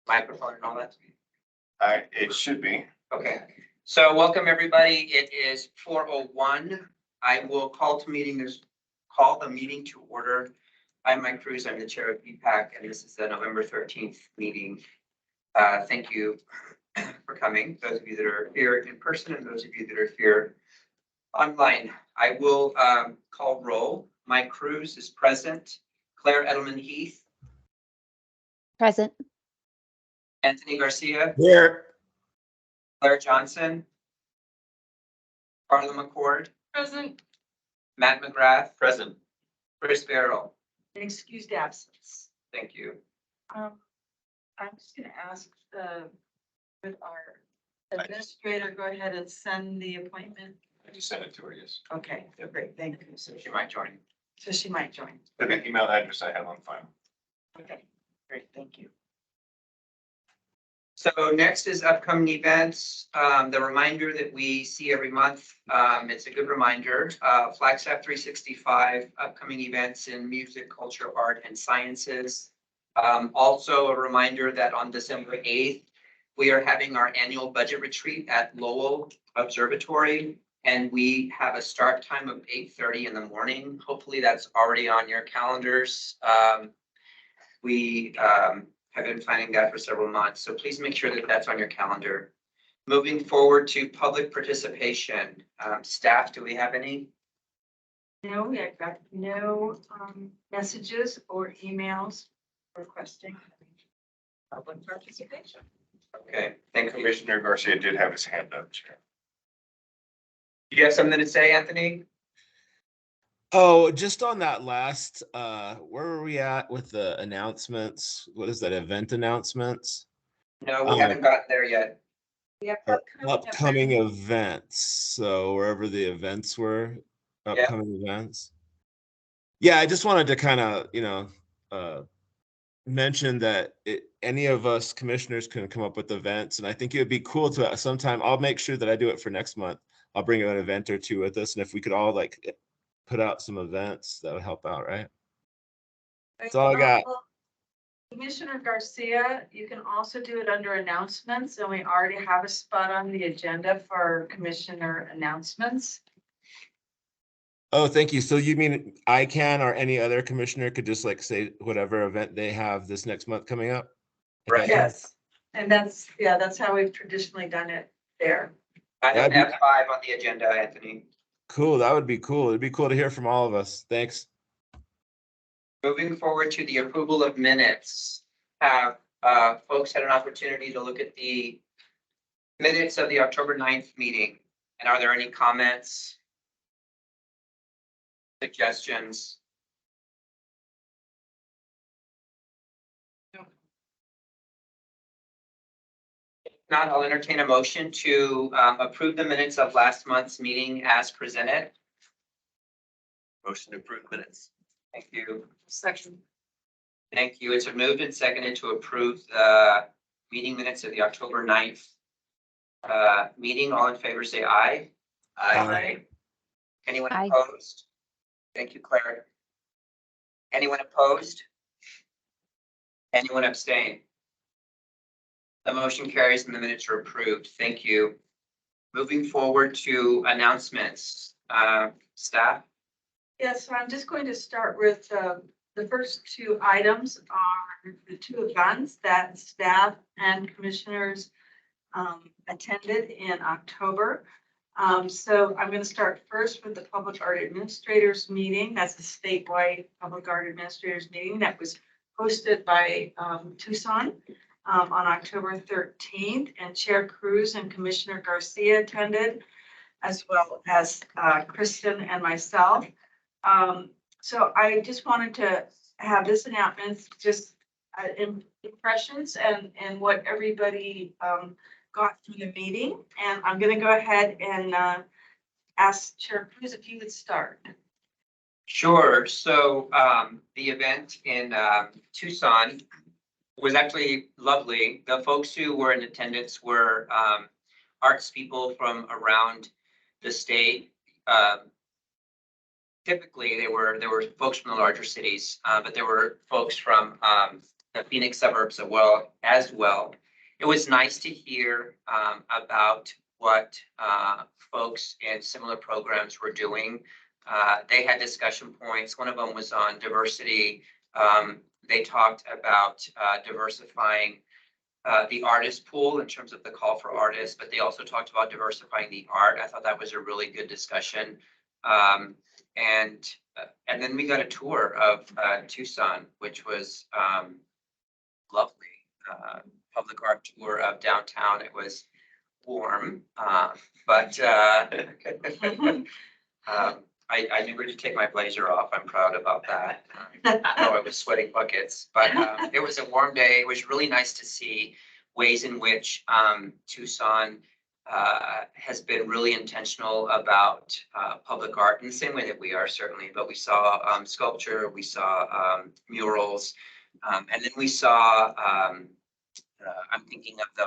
microphone and all that? It should be. Okay, so welcome everybody. It is 4:01. I will call the meeting to order. I'm Mike Cruz. I'm the chair of BPAC, and this is the November 13th meeting. Thank you for coming, those of you that are here in person and those of you that are here online. I will call roll. Mike Cruz is present. Claire Edelman Heath. Present. Anthony Garcia. Here. Claire Johnson. Carla McCord. Present. Matt McGrath. Present. Chris Barrel. An excused absence. Thank you. I'm just gonna ask would our administrator go ahead and send the appointment? I just sent it to her, yes. Okay, great, thank you. So she might join. So she might join. The email address I have on file. Okay, great, thank you. So next is upcoming events. The reminder that we see every month. It's a good reminder. Flagstaff 365 upcoming events in music, culture, art, and sciences. Also a reminder that on December 8th, we are having our annual budget retreat at Lowell Observatory, and we have a start time of 8:30 in the morning. Hopefully that's already on your calendars. We have been planning that for several months, so please make sure that that's on your calendar. Moving forward to public participation. Staff, do we have any? No, we have got no messages or emails requesting public participation. Okay, thank you. Commissioner Garcia did have his hand up, Chair. Do you have something to say, Anthony? Oh, just on that last, where were we at with the announcements? What is that, event announcements? No, we haven't gotten there yet. We have Upcoming events, so wherever the events were, upcoming events. Yeah, I just wanted to kind of, mention that any of us commissioners can come up with events, and I think it would be cool to sometime, I'll make sure that I do it for next month. I'll bring an event or two with us, and if we could all like put out some events, that would help out, right? That's all I got. Commissioner Garcia, you can also do it under announcements, and we already have a spot on the agenda for commissioner announcements. Oh, thank you. So you mean I can, or any other commissioner could just like say whatever event they have this next month coming up? Right. Yes, and that's how we've traditionally done it there. Item F5 on the agenda, Anthony. Cool, that would be cool. It'd be cool to hear from all of us. Thanks. Moving forward to the approval of minutes. Have folks had an opportunity to look at the minutes of the October 9th meeting? And are there any comments? Suggestions? If not, I'll entertain a motion to approve the minutes of last month's meeting as presented. Motion to approve minutes. Thank you. Section. Thank you. It's been moved and seconded to approve the meeting minutes of the October 9th meeting. All in favor, say aye. Aye. Anyone Aye. opposed? Thank you, Claire. Anyone opposed? Anyone abstain? The motion carries and the minutes are approved. Thank you. Moving forward to announcements. Staff? Yes, so I'm just going to start with the first two items are the two events that staff and commissioners attended in October. So I'm going to start first with the Public Art Administrators meeting. That's a statewide Public Art Administrators meeting that was hosted by Tucson on October 13th, and Chair Cruz and Commissioner Garcia attended, as well as Kristen and myself. So I just wanted to have this announcement, just impressions and what everybody got through the meeting. And I'm going to go ahead and ask Chair Cruz if you would start. Sure. So the event in Tucson was actually lovely. The folks who were in attendance were arts people from around the state. Typically, there were folks from the larger cities, but there were folks from the Phoenix suburbs as well. It was nice to hear about what folks in similar programs were doing. They had discussion points. One of them was on diversity. They talked about diversifying the artist pool in terms of the call for artists, but they also talked about diversifying the art. I thought that was a really good discussion. And then we got a tour of Tucson, which was lovely. Public art tour of downtown. It was warm, but I knew where to take my blazer off. I'm proud about that. I know I was sweating buckets, but it was a warm day. It was really nice to see ways in which Tucson has been really intentional about public art in the same way that we are certainly, but we saw sculpture, we saw murals, and then we saw, I'm thinking of the,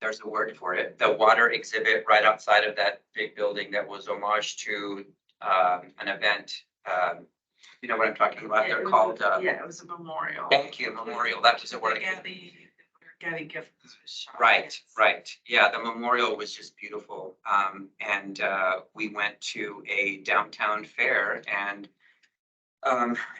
there's a word for it, the water exhibit right outside of that big building that was homage to an event. You know what I'm talking about? They're called. Yeah, it was a memorial. Thank you, memorial. That was the word. Gabby Gifford was shot. Right, right. Yeah, the memorial was just beautiful. And we went to a downtown fair and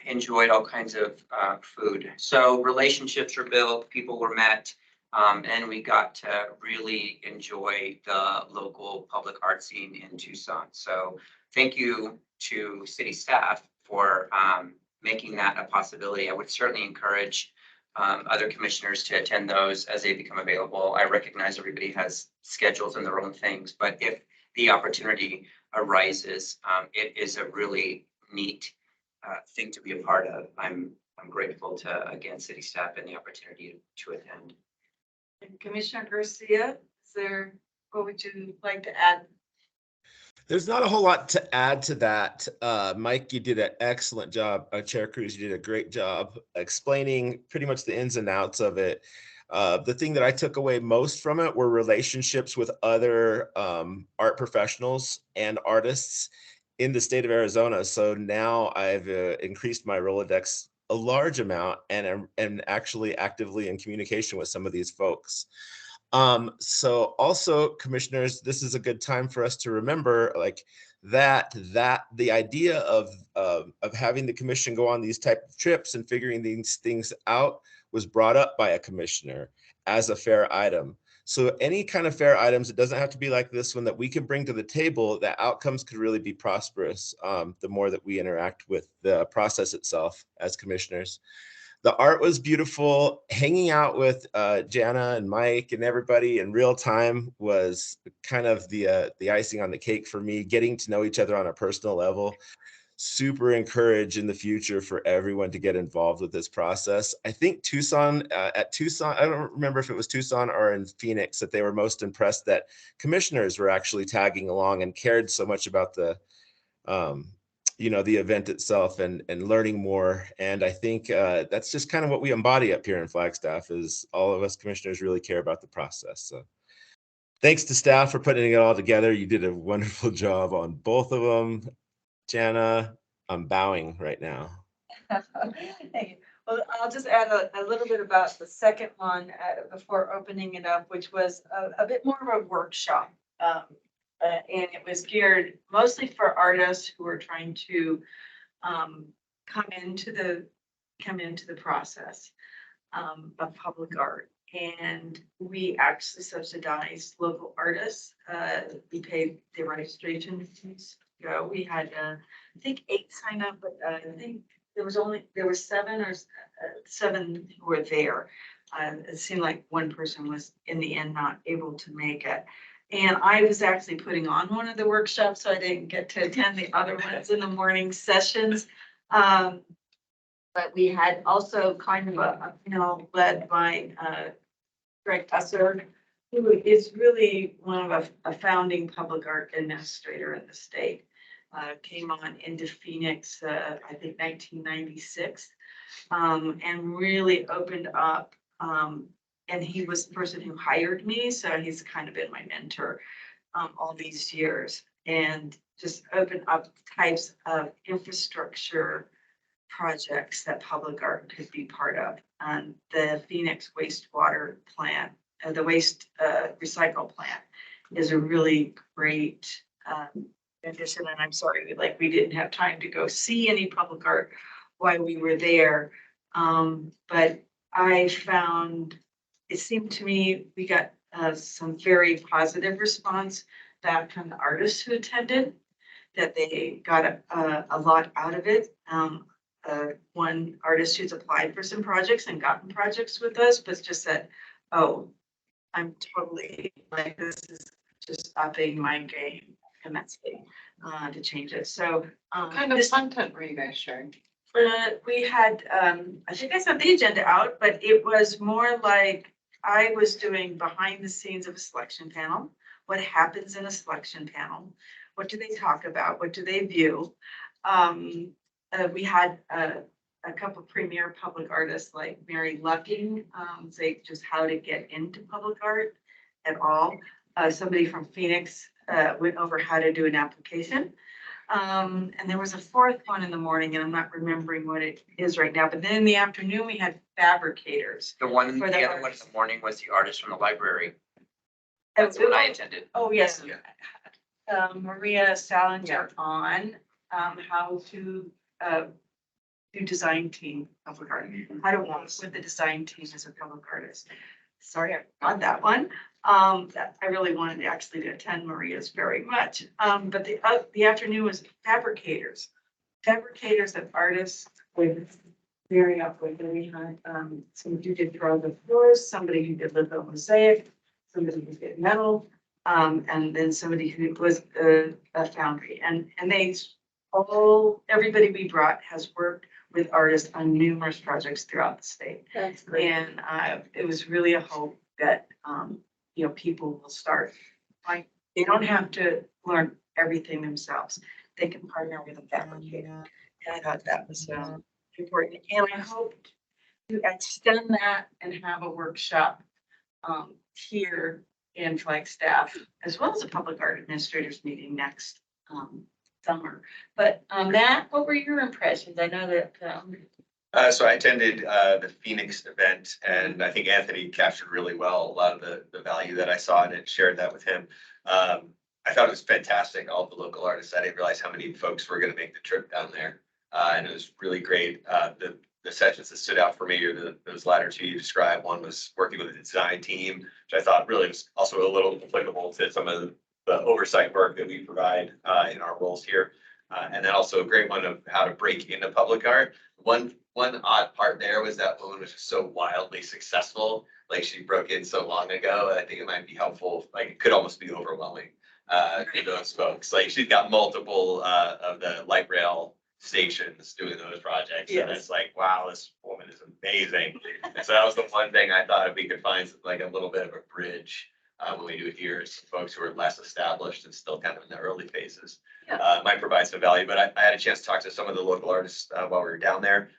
enjoyed all kinds of food. So relationships were built, people were met, and we got to really enjoy the local public art scene in Tucson. So thank you to city staff for making that a possibility. I would certainly encourage other commissioners to attend those as they become available. I recognize everybody has schedules and their own things, but if the opportunity arises, it is a really neat thing to be a part of. I'm grateful to, again, city staff and the opportunity to attend. And Commissioner Garcia, what would you like to add? There's not a whole lot to add to that. Mike, you did an excellent job. Chair Cruz, you did a great job explaining pretty much the ins and outs of it. The thing that I took away most from it were relationships with other art professionals and artists in the state of Arizona. So now I've increased my Rolodex a large amount and am actually actively in communication with some of these folks. So also, commissioners, this is a good time for us to remember like that the idea of having the commission go on these type of trips and figuring these things out was brought up by a commissioner as a fair item. So any kind of fair items, it doesn't have to be like this one, that we can bring to the table, that outcomes could really be prosperous the more that we interact with the process itself as commissioners. The art was beautiful. Hanging out with Jana and Mike and everybody in real time was kind of the icing on the cake for me, getting to know each other on a personal level. Super encourage in the future for everyone to get involved with this process. I think Tucson, I don't remember if it was Tucson or in Phoenix, that they were most impressed that commissioners were actually tagging along and cared so much about the the event itself and learning more. And I think that's just kind of what we embody up here in Flagstaff, is all of us commissioners really care about the process. So thanks to staff for putting it all together. You did a wonderful job on both of them. Jana, I'm bowing right now. Thank you. Well, I'll just add a little bit about the second one before opening it up, which was a bit more of a workshop. And it was geared mostly for artists who are trying to come into the process of public art. And we actually subsidized local artists. We paid the registration fees. We had, I think 8 sign up, but I think there were 7 who were there. It seemed like one person was in the end not able to make it. And I was actually putting on one of the workshops, so I didn't get to attend the other ones in the morning sessions. But we had also kind of a panel led by Greg Tusser, who is really one of a founding public art administrator in the state. Came on into Phoenix, I think 1996, and really opened up. And he was the person who hired me, so he's kind of been my mentor all these years, and just opened up types of infrastructure projects that public art could be part of. And the Phoenix wastewater plant, the waste recycle plant is a really great addition. And I'm sorry, like, we didn't have time to go see any public art while we were there. But I found, it seemed to me, we got some very positive response back from the artists who attended, that they got a lot out of it. One artist who's applied for some projects and gotten projects with us, but just said, oh, I'm totally, like, this is just upping my game immensely to change it. So What kind of content were you guys sharing? we had, I think I sent the agenda out, but it was more like I was doing behind the scenes of a selection panel. What happens in a selection panel? What do they talk about? What do they view? We had a couple of premier public artists like Mary Lucking say just how to get into public art at all. Somebody from Phoenix went over how to do an application. And there was a fourth one in the morning, and I'm not remembering what it is right now, but then in the afternoon, we had fabricators. The one, For the the other one in artists. the morning was the artist from the library. That's what I attended. Oh, yes. Yeah. Maria Salinger on how to do design team public art. I don't know with the design team as a public artist. Sorry, I got that one. That I really wanted to actually to attend Maria's very much. But the afternoon was fabricators and artists with very up with. And we had somebody who did draw the floors, somebody who did litho mosaic, somebody who did metal, and then somebody who was a foundry. And they everybody we brought has worked with artists on numerous projects throughout the state. That's great. And it was really a hope that, people will start, like, they don't have to learn everything themselves. They can partner with a fabricator. And I thought that was important. And I hope to extend that and have a workshop here in Flagstaff, as well as a public art administrators meeting next summer. But Matt, what were your impressions? I know that So I attended the Phoenix event, and I think Anthony captured really well a lot of the value that I saw in it, shared that with him. I thought it was fantastic, all the local artists. I didn't realize how many folks were going to make the trip down there. And it was really great. The sessions that stood out for me are those latter two you described. One was working with a design team, which I thought really was also a little applicable to some of the oversight work that we provide in our roles here. And then also a great one of how to break into public art. One odd part there was that woman was just so wildly successful. Like, she broke in so long ago, and I think it might be helpful. Like, it could almost be overwhelming to those folks. Like, she's got multiple of the light rail stations doing those projects. And Yes. it's like, wow, this woman is amazing. And so that was the one thing I thought, if we could find like a little bit of a bridge when we do it here, is folks who are less established and still kind of in the early phases. Might provide some value. But I had a chance to talk to some of the local artists while we were down there.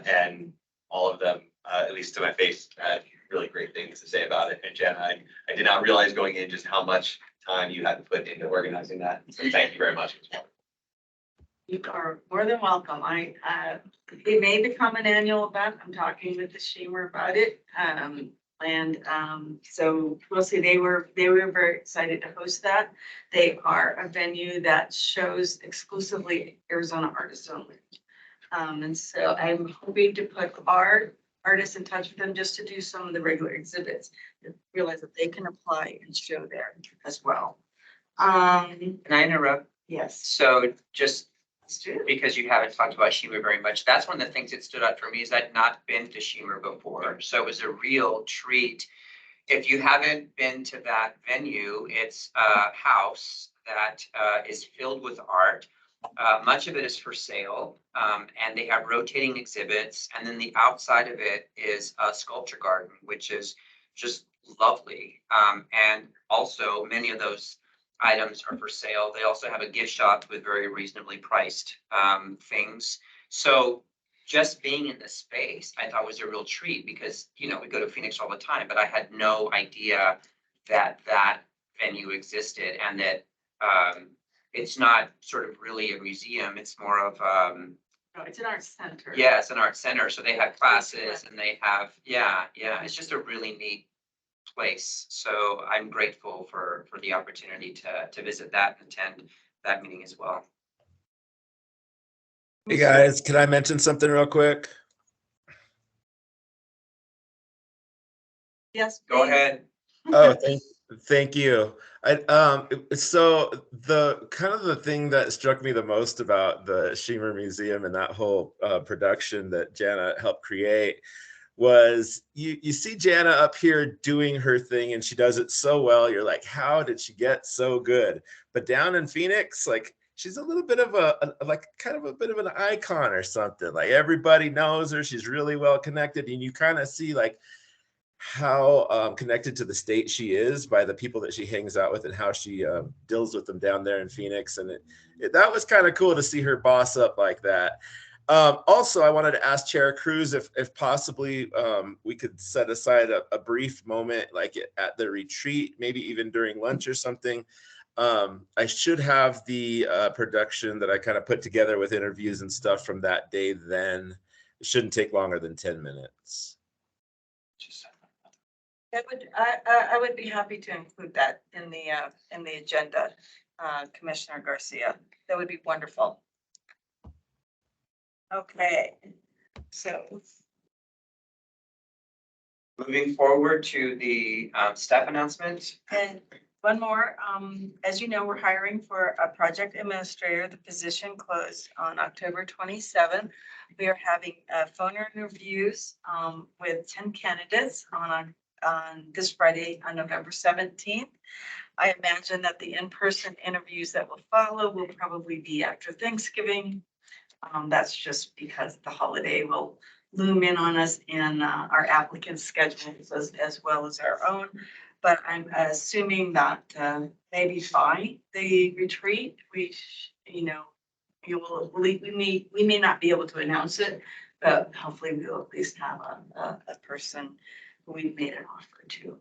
And all of them, at least to my face, had really great things to say about it. And Jen, I did not realize going in just how much time you had to put into organizing that. So thank you very much. you are more than welcome. It may become an annual event. I'm talking with the Shamer about it. So we'll see. They were very excited to host that. They are a venue that shows exclusively Arizona artists only. And so I'm hoping to put our artists in touch with them just to do some of the regular exhibits, to realize that they can apply and show there as well. Can I interrupt? Yes. So just Let's do it. because you haven't talked about Shemer very much, that's one of the things that stood out for me, is I'd not been to Shemer before. So it was a real treat. If you haven't been to that venue, it's a house that is filled with art. Much of it is for sale, and they have rotating exhibits. And then the outside of it is a sculpture garden, which is just lovely. And also many of those items are for sale. They also have a gift shop with very reasonably priced things. So just being in the space, I thought was a real treat, because, we go to Phoenix all the time, but I had no idea that that venue existed, and that it's not sort of really a museum. It's more of No, it's an art center. Yeah, it's an art center, so they have classes and they have, yeah, it's just a really neat place. So I'm grateful for the opportunity to visit that and attend that meeting as well. Hey guys, can I mention something real quick? Yes. Go please. ahead. Oh, thank you. So the kind of the thing that struck me the most about the Shemer Museum and that whole production that Jana helped create was you see Jana up here doing her thing and she does it so well. You're like, how did she get so good? But down in Phoenix, like she's a little bit of like kind of a bit of an icon or something. Like everybody knows her. She's really well connected, and you kind of see like how connected to the state she is by the people that she hangs out with and how she deals with them down there in Phoenix. And that was kind of cool to see her boss up like that. Also, I wanted to ask Chair Cruz if possibly we could set aside a brief moment like at the retreat, maybe even during lunch or something. I should have the production that I kind of put together with interviews and stuff from that day then. It shouldn't take longer than 10 minutes. I would be happy to include that in the agenda, Commissioner Garcia. That would be wonderful. Okay, so Moving forward to the staff announcement. and one more, as you know, we're hiring for a project administrator. The position closed on October 27th. We are having phone interviews with 10 candidates on this Friday on November 17th. I imagine that the in-person interviews that will follow will probably be after Thanksgiving. That's just because the holiday will loom in on us in our applicant schedules as well as our own. But I'm assuming that maybe by the retreat, we may not be able to announce it, but hopefully we'll at least have a person who we've made an offer to.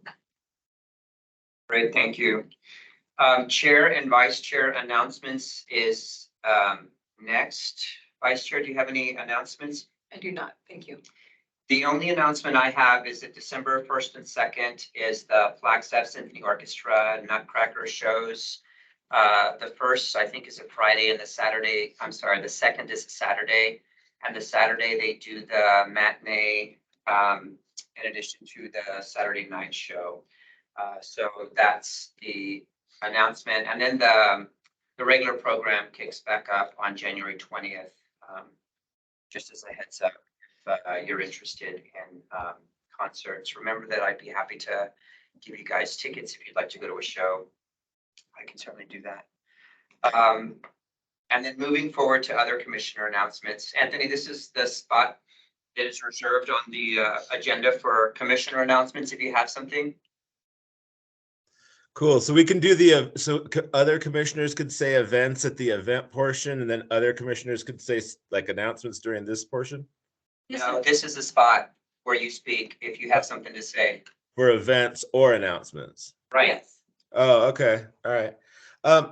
Great, thank you. Chair and Vice Chair announcements is next. Vice Chair, do you have any announcements? I do not, thank you. The only announcement I have is that December 1st and 2nd is the Flagstaff Symphony Orchestra Nutcracker shows. The first, I think, is a Friday, and the second is a Saturday. And the Saturday, they do the matinee in addition to the Saturday night show. So that's the announcement. And then the regular program kicks back up on January 20th. Just as a heads up, if you're interested in concerts, remember that I'd be happy to give you guys tickets if you'd like to go to a show. I can certainly do that. And then moving forward to other commissioner announcements. Anthony, this is the spot that is reserved on the agenda for commissioner announcements if you have something. Cool. So we can do other commissioners could say events at the event portion, and then other commissioners could say like announcements during this portion No, this is the spot where you speak if you have something to say. for events or announcements. Right. Yes. Oh, okay. All right.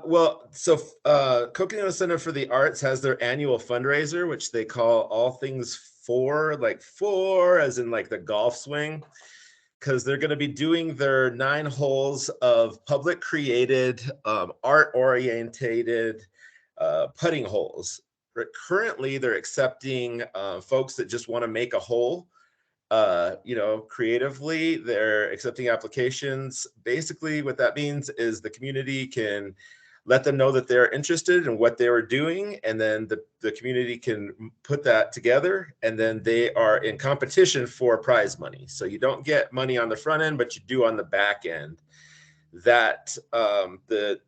Well, so Coconino Center for the Arts has their annual fundraiser, which they call All Things Four, like four as in like the golf swing, because they're going to be doing their 9 holes of public created, art orientated putting holes. Currently, they're accepting folks that just want to make a hole. Creatively, they're accepting applications. Basically, what that means is the community can let them know that they're interested in what they were doing, and then the community can put that together, and then they are in competition for prize money. So you don't get money on the front end, but you do on the back end. That the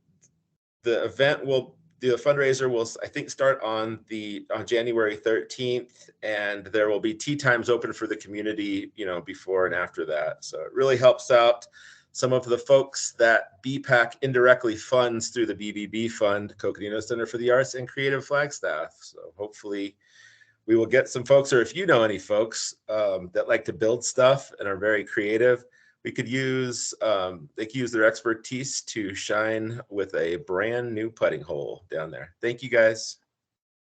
fundraiser will, I think, start on January 13th, and there will be tea times open for the community, before and after that. So it really helps out some of the folks that BPAC indirectly funds through the BBB fund, Coconino Center for the Arts and Creative Flagstaff. So hopefully we will get some folks, or if you know any folks that like to build stuff and are very creative, they could use their expertise to shine with a brand new putting hole down there. Thank you, guys.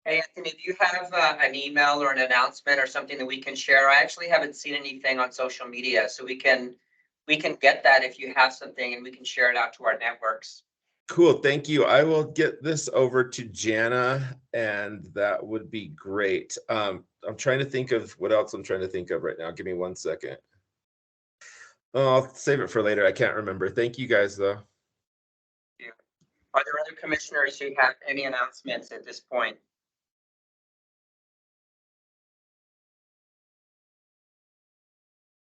Hey, Anthony, do you have an email or an announcement or something that we can share? I actually haven't seen anything on social media, so we can get that if you have something and we can share it out to our networks. Cool, thank you. I will get this over to Jana, and that would be great. I'm trying to think of what else I'm trying to think of right now. Give me 1 second. Oh, I'll save it for later. I can't remember. Thank you guys, though. Are there other commissioners who have any announcements at this point?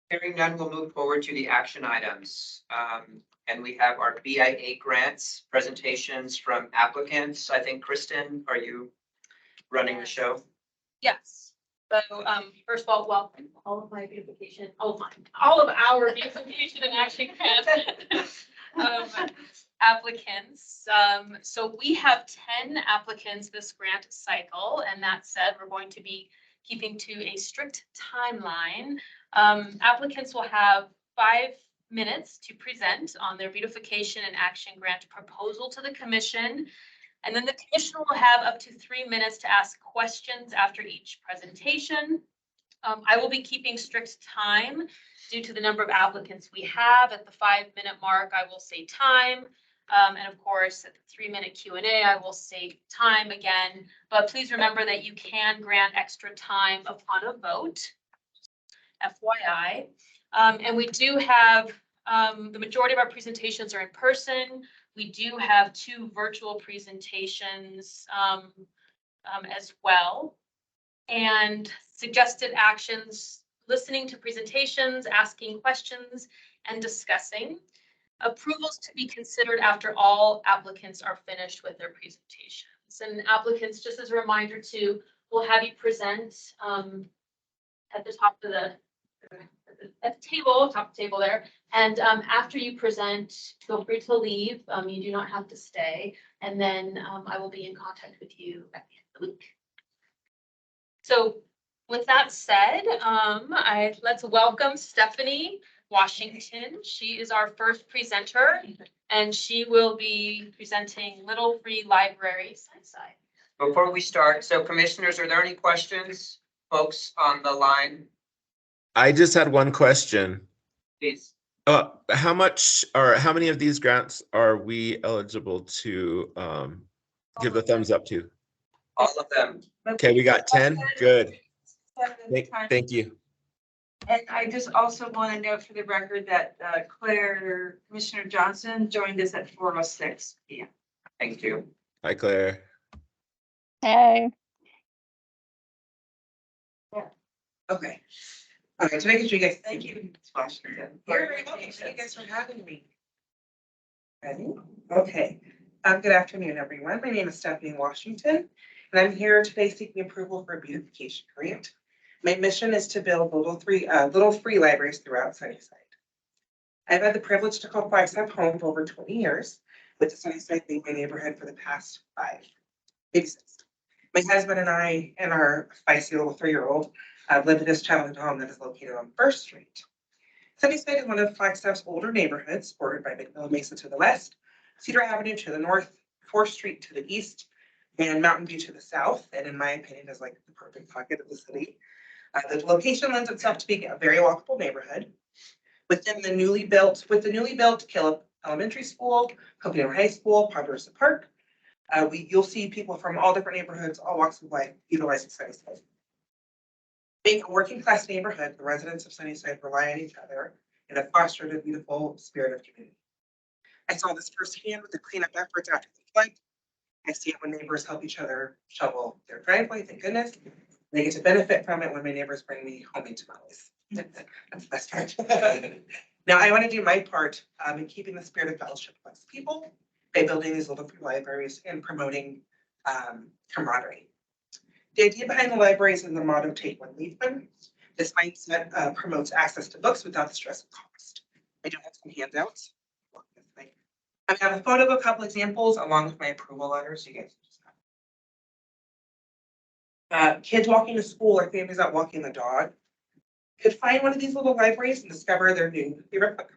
Hearing none, we'll move forward to the action items. And we have our BIA grants presentations from applicants. I think, Kristen, are you running the show? Yes. So, first of all, welcome all of my beautification, all of our beautification and action grant applicants. So we have 10 applicants this grant cycle, and that said, we're going to be keeping to a strict timeline. Applicants will have 5 minutes to present on their beautification and action grant proposal to the commission. And then the commission will have up to 3 minutes to ask questions after each presentation. I will be keeping strict time due to the number of applicants we have. At the 5-minute mark, I will say time. And of course, at the 3-minute Q&A, I will say time again. But please remember that you can grant extra time upon a vote, FYI. And we do have, the majority of our presentations are in person. We do have 2 virtual presentations as well. And suggested actions, listening to presentations, asking questions, and discussing. Approvals to be considered after all applicants are finished with their presentations. And applicants, just as a reminder too, we'll have you present at the top of the top table there. And after you present, feel free to leave. You do not have to stay. And then I will be in contact with you at the end of the week. So with that said, let's welcome Stephanie Washington. She is our first presenter, and she will be presenting Little Free Library Sunnyside. Before we start, so commissioners, are there any questions, folks on the line? I just had one question. Please. How much or how many of these grants are we eligible to give the thumbs up to? All of them. Okay, we got 10. Good. Thank you. And I just also want to note for the record that Commissioner Johnson joined us at 4:06 p.m. Thank you. Hi, Claire. Hey. Okay. To make sure you guys. Thank you, Ms. Washington. You're very welcome. Thank you guys for having me. Ready? Okay. Good afternoon, everyone. My name is Stephanie Washington, and I'm here today seeking approval for a beautification grant. My mission is to build little free libraries throughout Sunnyside. I've had the privilege to call Flagstaff home for over 20 years, with the Sunnyside being my neighborhood for the past 5, maybe 6. My husband and I and our feisty little 3-year-old live in this childhood home that is located on 1st Street. Sunnyside is one of Flagstaff's older neighborhoods, bordered by McMillan Mesa to the west, Cedar Avenue to the north, 4th Street to the east, and Mountain View to the south. And in my opinion, is like the perfect pocket of the city. The location lends itself to being a very walkable neighborhood. Within the newly built Killup Elementary School, Coconino High School, Ponderosa Park, you'll see people from all different neighborhoods, all walks of life, utilizing Sunnyside. Being a working class neighborhood, the residents of Sunnyside rely on each other and have fostered a beautiful spirit of community. I saw this firsthand with the cleanup efforts after the flood. I see it when neighbors help each other shovel their driveway, thank goodness. They get to benefit from it when my neighbors bring me homemade tamales. That's the best part. Now I want to do my part in keeping the spirit of fellowship amongst people by building these little free libraries and promoting camaraderie. The idea behind the libraries is the motto, take one, leave one. This mindset promotes access to books without the stress of cost. I do have some handouts. I have a photo of a couple examples along with my approval letters. So you guys just have. Kids walking to school or families out walking the dog could find one of these little libraries and discover their new favorite book.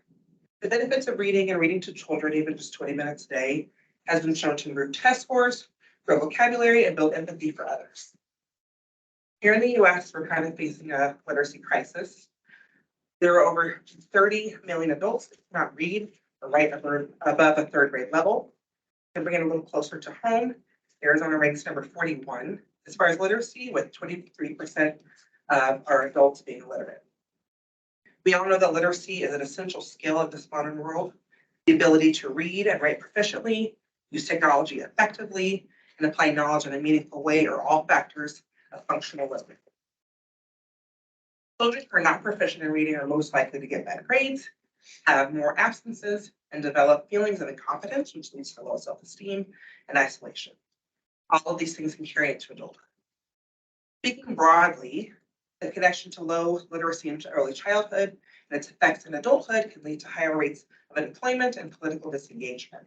The benefits of reading and reading to children, even just 20 minutes a day, has been shown to improve test scores, grow vocabulary, and build empathy for others. Here in the US, we're kind of facing a literacy crisis. There are over 30 million adults that cannot read or write above a third grade level. To bring it a little closer to home, Arizona ranks number 41 as far as literacy, with 23% of our adults being illiterate. We all know that literacy is an essential skill of this modern world. The ability to read and write proficiently, use technology effectively, and apply knowledge in a meaningful way are all factors of functional living. Children who are not proficient in reading are most likely to get bad grades, have more absences, and develop feelings of incompetence, which leads to low self-esteem and isolation. All of these things can carry into adulthood. Speaking broadly, the connection to low literacy in early childhood and its effects in adulthood can lead to higher rates of unemployment and political disengagement.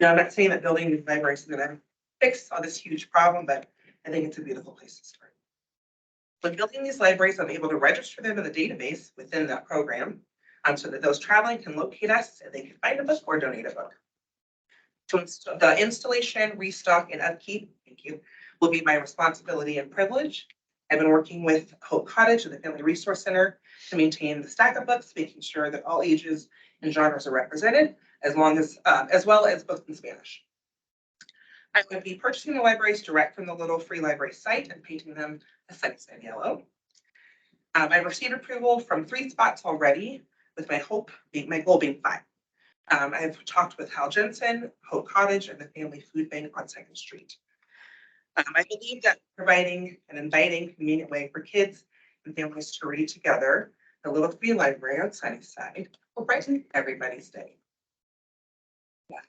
Now, I'm not saying that building these libraries is going to fix all this huge problem, but I think it's a beautiful place to start. When building these libraries, I'm able to register them in the database within that program, so that those traveling can locate us and they can find a book or donate a book. The installation, restock, and upkeep, thank you, will be my responsibility and privilege. I've been working with Hope Cottage and the Family Resource Center to maintain the stack of books, making sure that all ages and genres are represented, as well as books in Spanish. I would be purchasing the libraries direct from the Little Free Library site and painting them a Sunnyside yellow. I've received approval from 3 spots already, with my goal being 5. I've talked with Hal Jensen, Hope Cottage, and the Family Food Bank on 2nd Street. I believe that providing an inviting, convenient way for kids and families to read together, the Little Free Library on Sunnyside will brighten everybody's day. Yeah.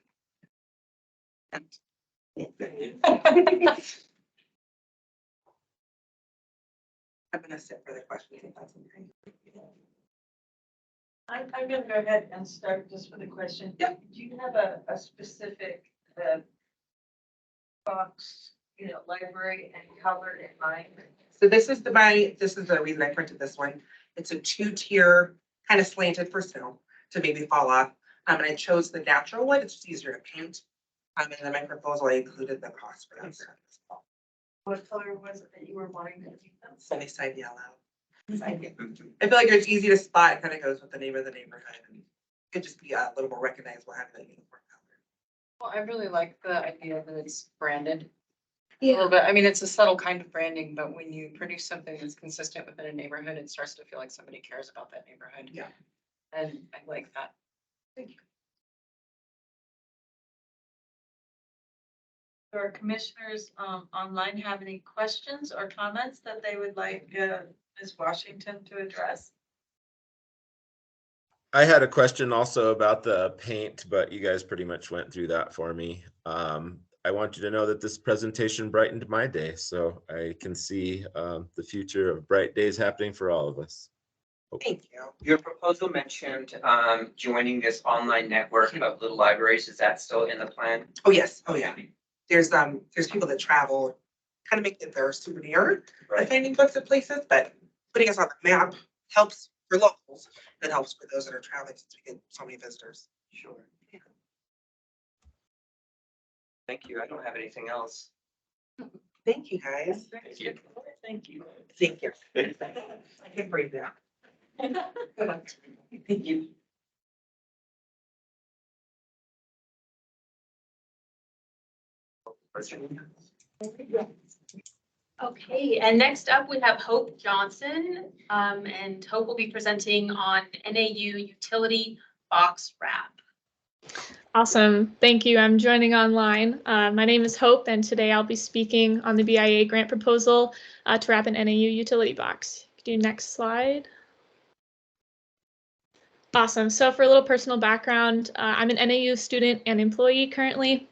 I'm gonna sit for the questions if that's okay. I'm gonna go ahead and start just with a question. Yeah. Do you have a specific box, library and color in mind? So this is the reason I printed this one. It's a 2-tier, kind of slanted for snow to maybe fall off. And I chose the natural one. It's just easier to paint. And then my proposal, I included the cost for that as well. What color was it that you were wanting to keep them? Sunnyside yellow. I feel like it's easy to spot. It kind of goes with the name of the neighborhood, and it could just be a little more recognizable having that uniform color. Well, I really like the idea that it's branded a little bit. I mean, it's a subtle kind of branding, but when you produce something that's consistent within a neighborhood, it starts to feel like somebody cares about that neighborhood. Yeah. And I like that. Thank you. Do our commissioners online have any questions or comments that they would like Ms. Washington to address? I had a question also about the paint, but you guys pretty much went through that for me. I want you to know that this presentation brightened my day, so I can see the future of bright days happening for all of us. Thank you. Your proposal mentioned joining this online network of little libraries. Is that still in the plan? Oh, yes. Oh, yeah. There's people that travel, kind of make it their souvenir, by finding books at places, but putting us on the map helps for locals. That helps for those that are traveling since we get so many visitors. Sure. Yeah. Thank you. I don't have anything else. Thank you, guys. Thank you. Thank you. Thank you. I can breathe now. Good luck. Thank you. Okay, and next up we have Hope Johnson, and Hope will be presenting on NAU utility box wrap. Awesome. Thank you. I'm joining online. My name is Hope, and today I'll be speaking on the BIA grant proposal to wrap an NAU utility box. Do next slide. Awesome. So for a little personal background, I'm an NAU student and employee currently.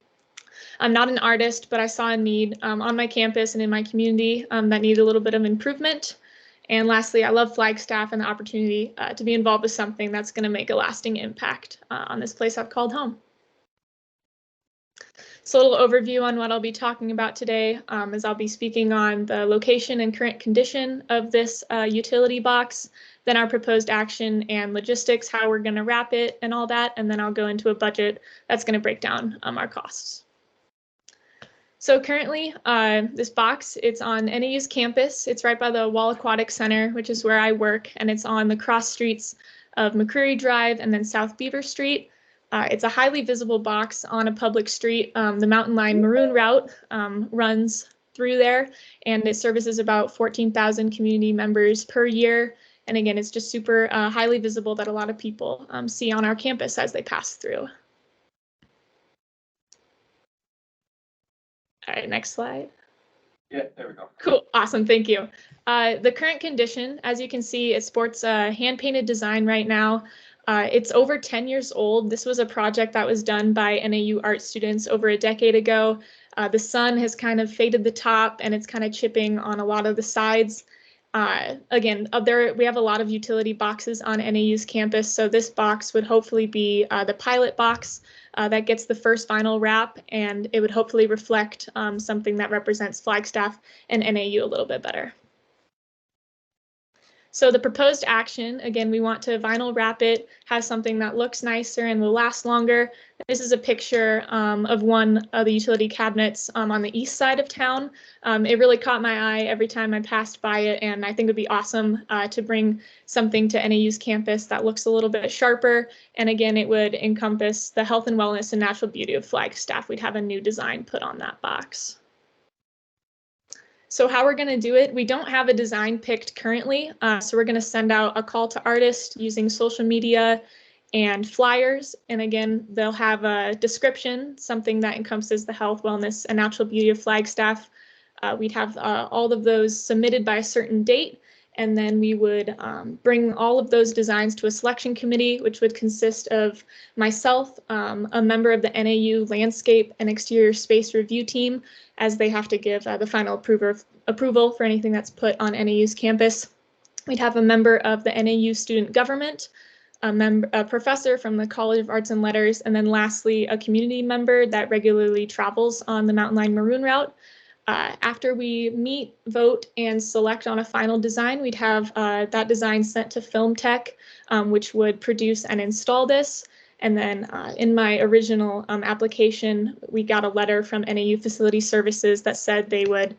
I'm not an artist, but I saw a need on my campus and in my community that needed a little bit of improvement. And lastly, I love Flagstaff and the opportunity to be involved with something that's going to make a lasting impact on this place I've called home. So a little overview on what I'll be talking about today is I'll be speaking on the location and current condition of this utility box, then our proposed action and logistics, how we're going to wrap it and all that, and then I'll go into a budget that's going to break down our costs. So currently, this box, it's on NAU's campus. It's right by the Wall Aquatic Center, which is where I work, and it's on the cross streets of McCreary Drive and then South Beaver Street. It's a highly visible box on a public street. The Mountain Line Maroon route runs through there, and it services about 14,000 community members per year. And again, it's just super highly visible that a lot of people see on our campus as they pass through. All right, next slide. Yeah, there we go. Cool, awesome, thank you. The current condition, as you can see, it sports a hand-painted design right now. It's over 10 years old. This was a project that was done by NAU art students over a decade ago. The sun has kind of faded the top and it's kind of chipping on a lot of the sides. Again, we have a lot of utility boxes on NAU's campus, so this box would hopefully be the pilot box that gets the first vinyl wrap, and it would hopefully reflect something that represents Flagstaff and NAU a little bit better. So the proposed action, again, we want to vinyl wrap it, have something that looks nicer and will last longer. This is a picture of one of the utility cabinets on the east side of town. It really caught my eye every time I passed by it, and I think it would be awesome to bring something to NAU's campus that looks a little bit sharper. And again, it would encompass the health and wellness and natural beauty of Flagstaff. We'd have a new design put on that box. So how we're going to do it, we don't have a design picked currently, so we're going to send out a call to artists using social media and flyers. And again, they'll have a description, something that encompasses the health, wellness, and natural beauty of Flagstaff. We'd have all of those submitted by a certain date, and then we would bring all of those designs to a selection committee, which would consist of myself, a member of the NAU Landscape and Exterior Space Review Team, as they have to give the final approval for anything that's put on NAU's campus. We'd have a member of the NAU Student Government, a professor from the College of Arts and Letters, and then lastly, a community member that regularly travels on the Mountain Line Maroon route. After we meet, vote, and select on a final design, we'd have that design sent to Film Tech, which would produce and install this. And then in my original application, we got a letter from NAU Facility Services that said they would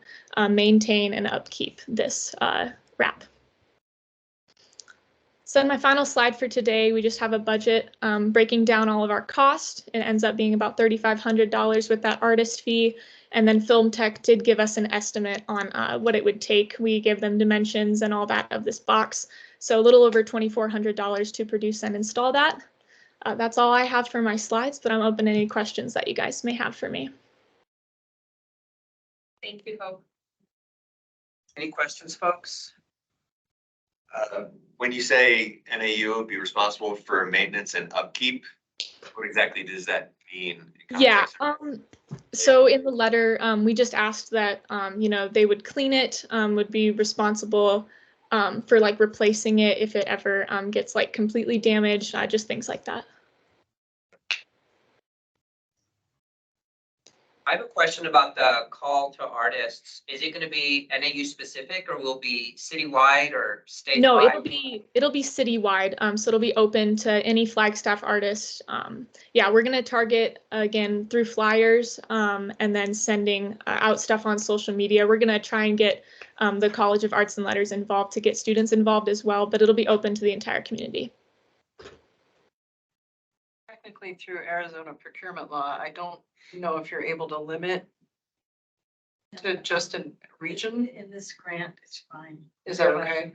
maintain and upkeep this wrap. So in my final slide for today, we just have a budget breaking down all of our costs. It ends up being about $3,500 with that artist fee. And then Film Tech did give us an estimate on what it would take. We gave them dimensions and all that of this box. So a little over $2,400 to produce and install that. That's all I have for my slides, but I'm open to any questions that you guys may have for me. Thank you, Hope. Any questions, folks? When you say NAU would be responsible for maintenance and upkeep, what exactly does that mean? Yeah, so in the letter, we just asked that, you know, they would clean it, would be responsible for like replacing it if it ever gets like completely damaged, just things like that. I have a question about the call to artists. Is it going to be NAU specific or will it be citywide or statewide? No, it'll be citywide. So it'll be open to any Flagstaff artist. Yeah, we're gonna target again through flyers and then sending out stuff on social media. We're gonna try and get the College of Arts and Letters involved to get students involved as well, but it'll be open to the entire community. Technically through Arizona procurement law, I don't know if you're able to limit to just a region. In this grant, it's fine. Is that okay?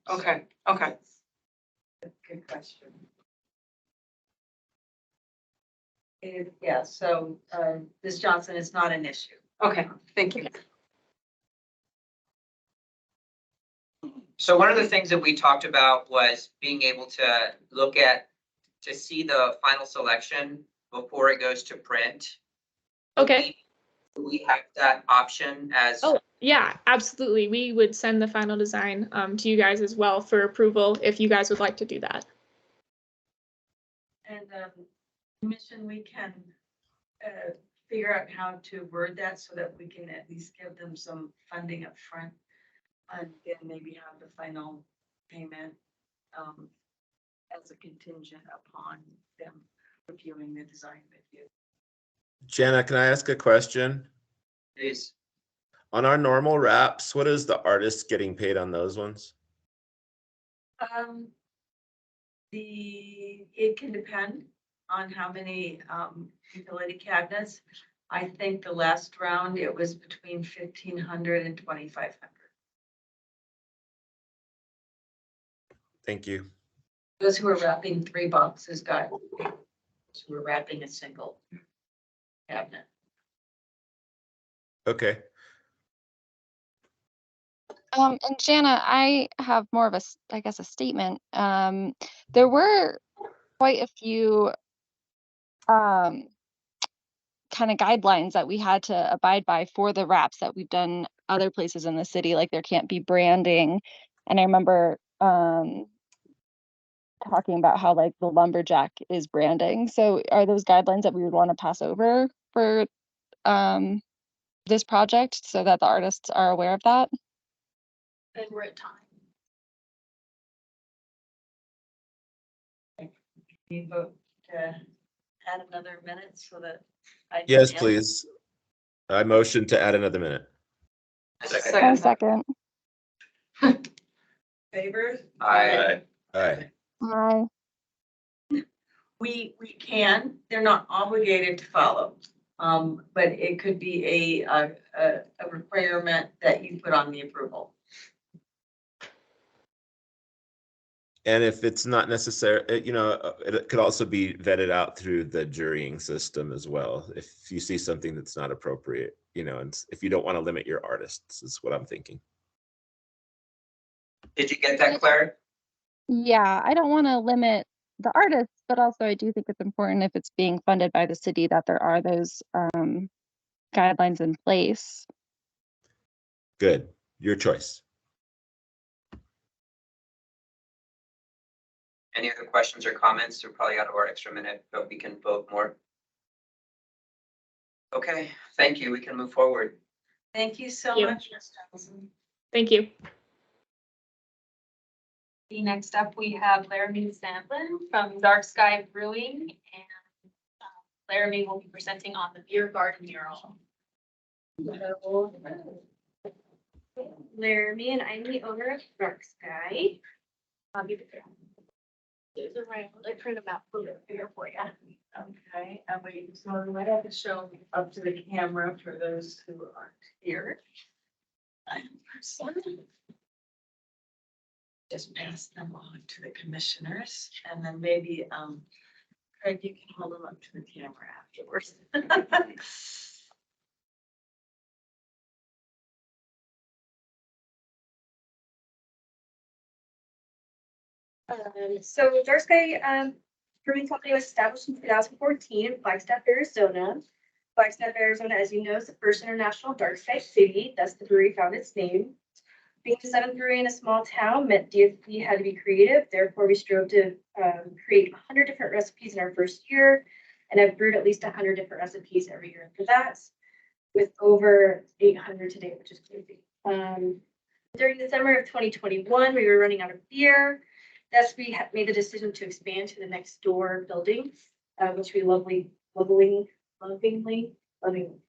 Okay, okay. Good question. Yeah, so Ms. Johnson is not an issue. Okay, thank you. So one of the things that we talked about was being able to see the final selection before it goes to print. Okay. Do we have that option as? Oh, yeah, absolutely. We would send the final design to you guys as well for approval if you guys would like to do that. And commission, we can figure out how to word that so that we can at least give them some funding up front and then maybe have the final payment as a contingent upon them reviewing the design with you. Jana, can I ask a question? Please. On our normal wraps, what is the artist getting paid on those ones? It can depend on how many, utility cabinets. I think the last round, it was between 1,500 and 2,500. Thank you. Those who are wrapping 3 boxes got, those who are wrapping a single cabinet. Okay. And Jana, I have more of a, I guess, a statement. There were quite a few kind of guidelines that we had to abide by for the wraps that we've done other places in the city, like there can't be branding. And I remember talking about how like the lumberjack is branding. So are those guidelines that we would want to pass over for this project so that the artists are aware of that? And we're at time. You vote to add another minute so that I. can Yes, end? please. I motion to add another minute. One second. Favors? Aye. Aye. Aye. We can, they're not obligated to follow. But it could be a requirement that you put on the approval. And if it's not necessary, you know, it could also be vetted out through the jurying system as well. If you see something that's not appropriate, you know, and if you don't want to limit your artists, is what I'm thinking. Did you get that, Claire? Yeah, I don't want to limit the artists, but also I do think it's important if it's being funded by the city that there are those guidelines in place. Good. Your choice. Any other questions or comments? We're probably out of our extra minute, but we can vote more. Okay, thank you. We can move forward. Thank you so Thank you. much, Ms. Johnson. Thank you. Next up, we have Laramie Sandlin from Dark Sky Brewing, and Laramie will be presenting on the beer garden mural. Laramie, and I'm the owner of Dark Sky. I'll give it there. There's a right, I print them out here for you. Okay, and we, so we might have to show up to the camera for those who aren't here. Just pass them on to the commissioners, and then maybe, Craig, you can hold them up to the camera afterwards. So Dark Sky Brewing Company was established in 2014 in Flagstaff, Arizona. Flagstaff, Arizona, as you know, is the first international dark sky city. That's the brewery found its name. Being the seventh brewery in a small town meant DFB had to be creative. Therefore, we strove to create 100 different recipes in our first year, and I've brewed at least 100 different recipes every year after that, with over 800 today, which is crazy. During the summer of 2021, we were running out of beer. Thus, we made the decision to expand to the next door building, which we lovingly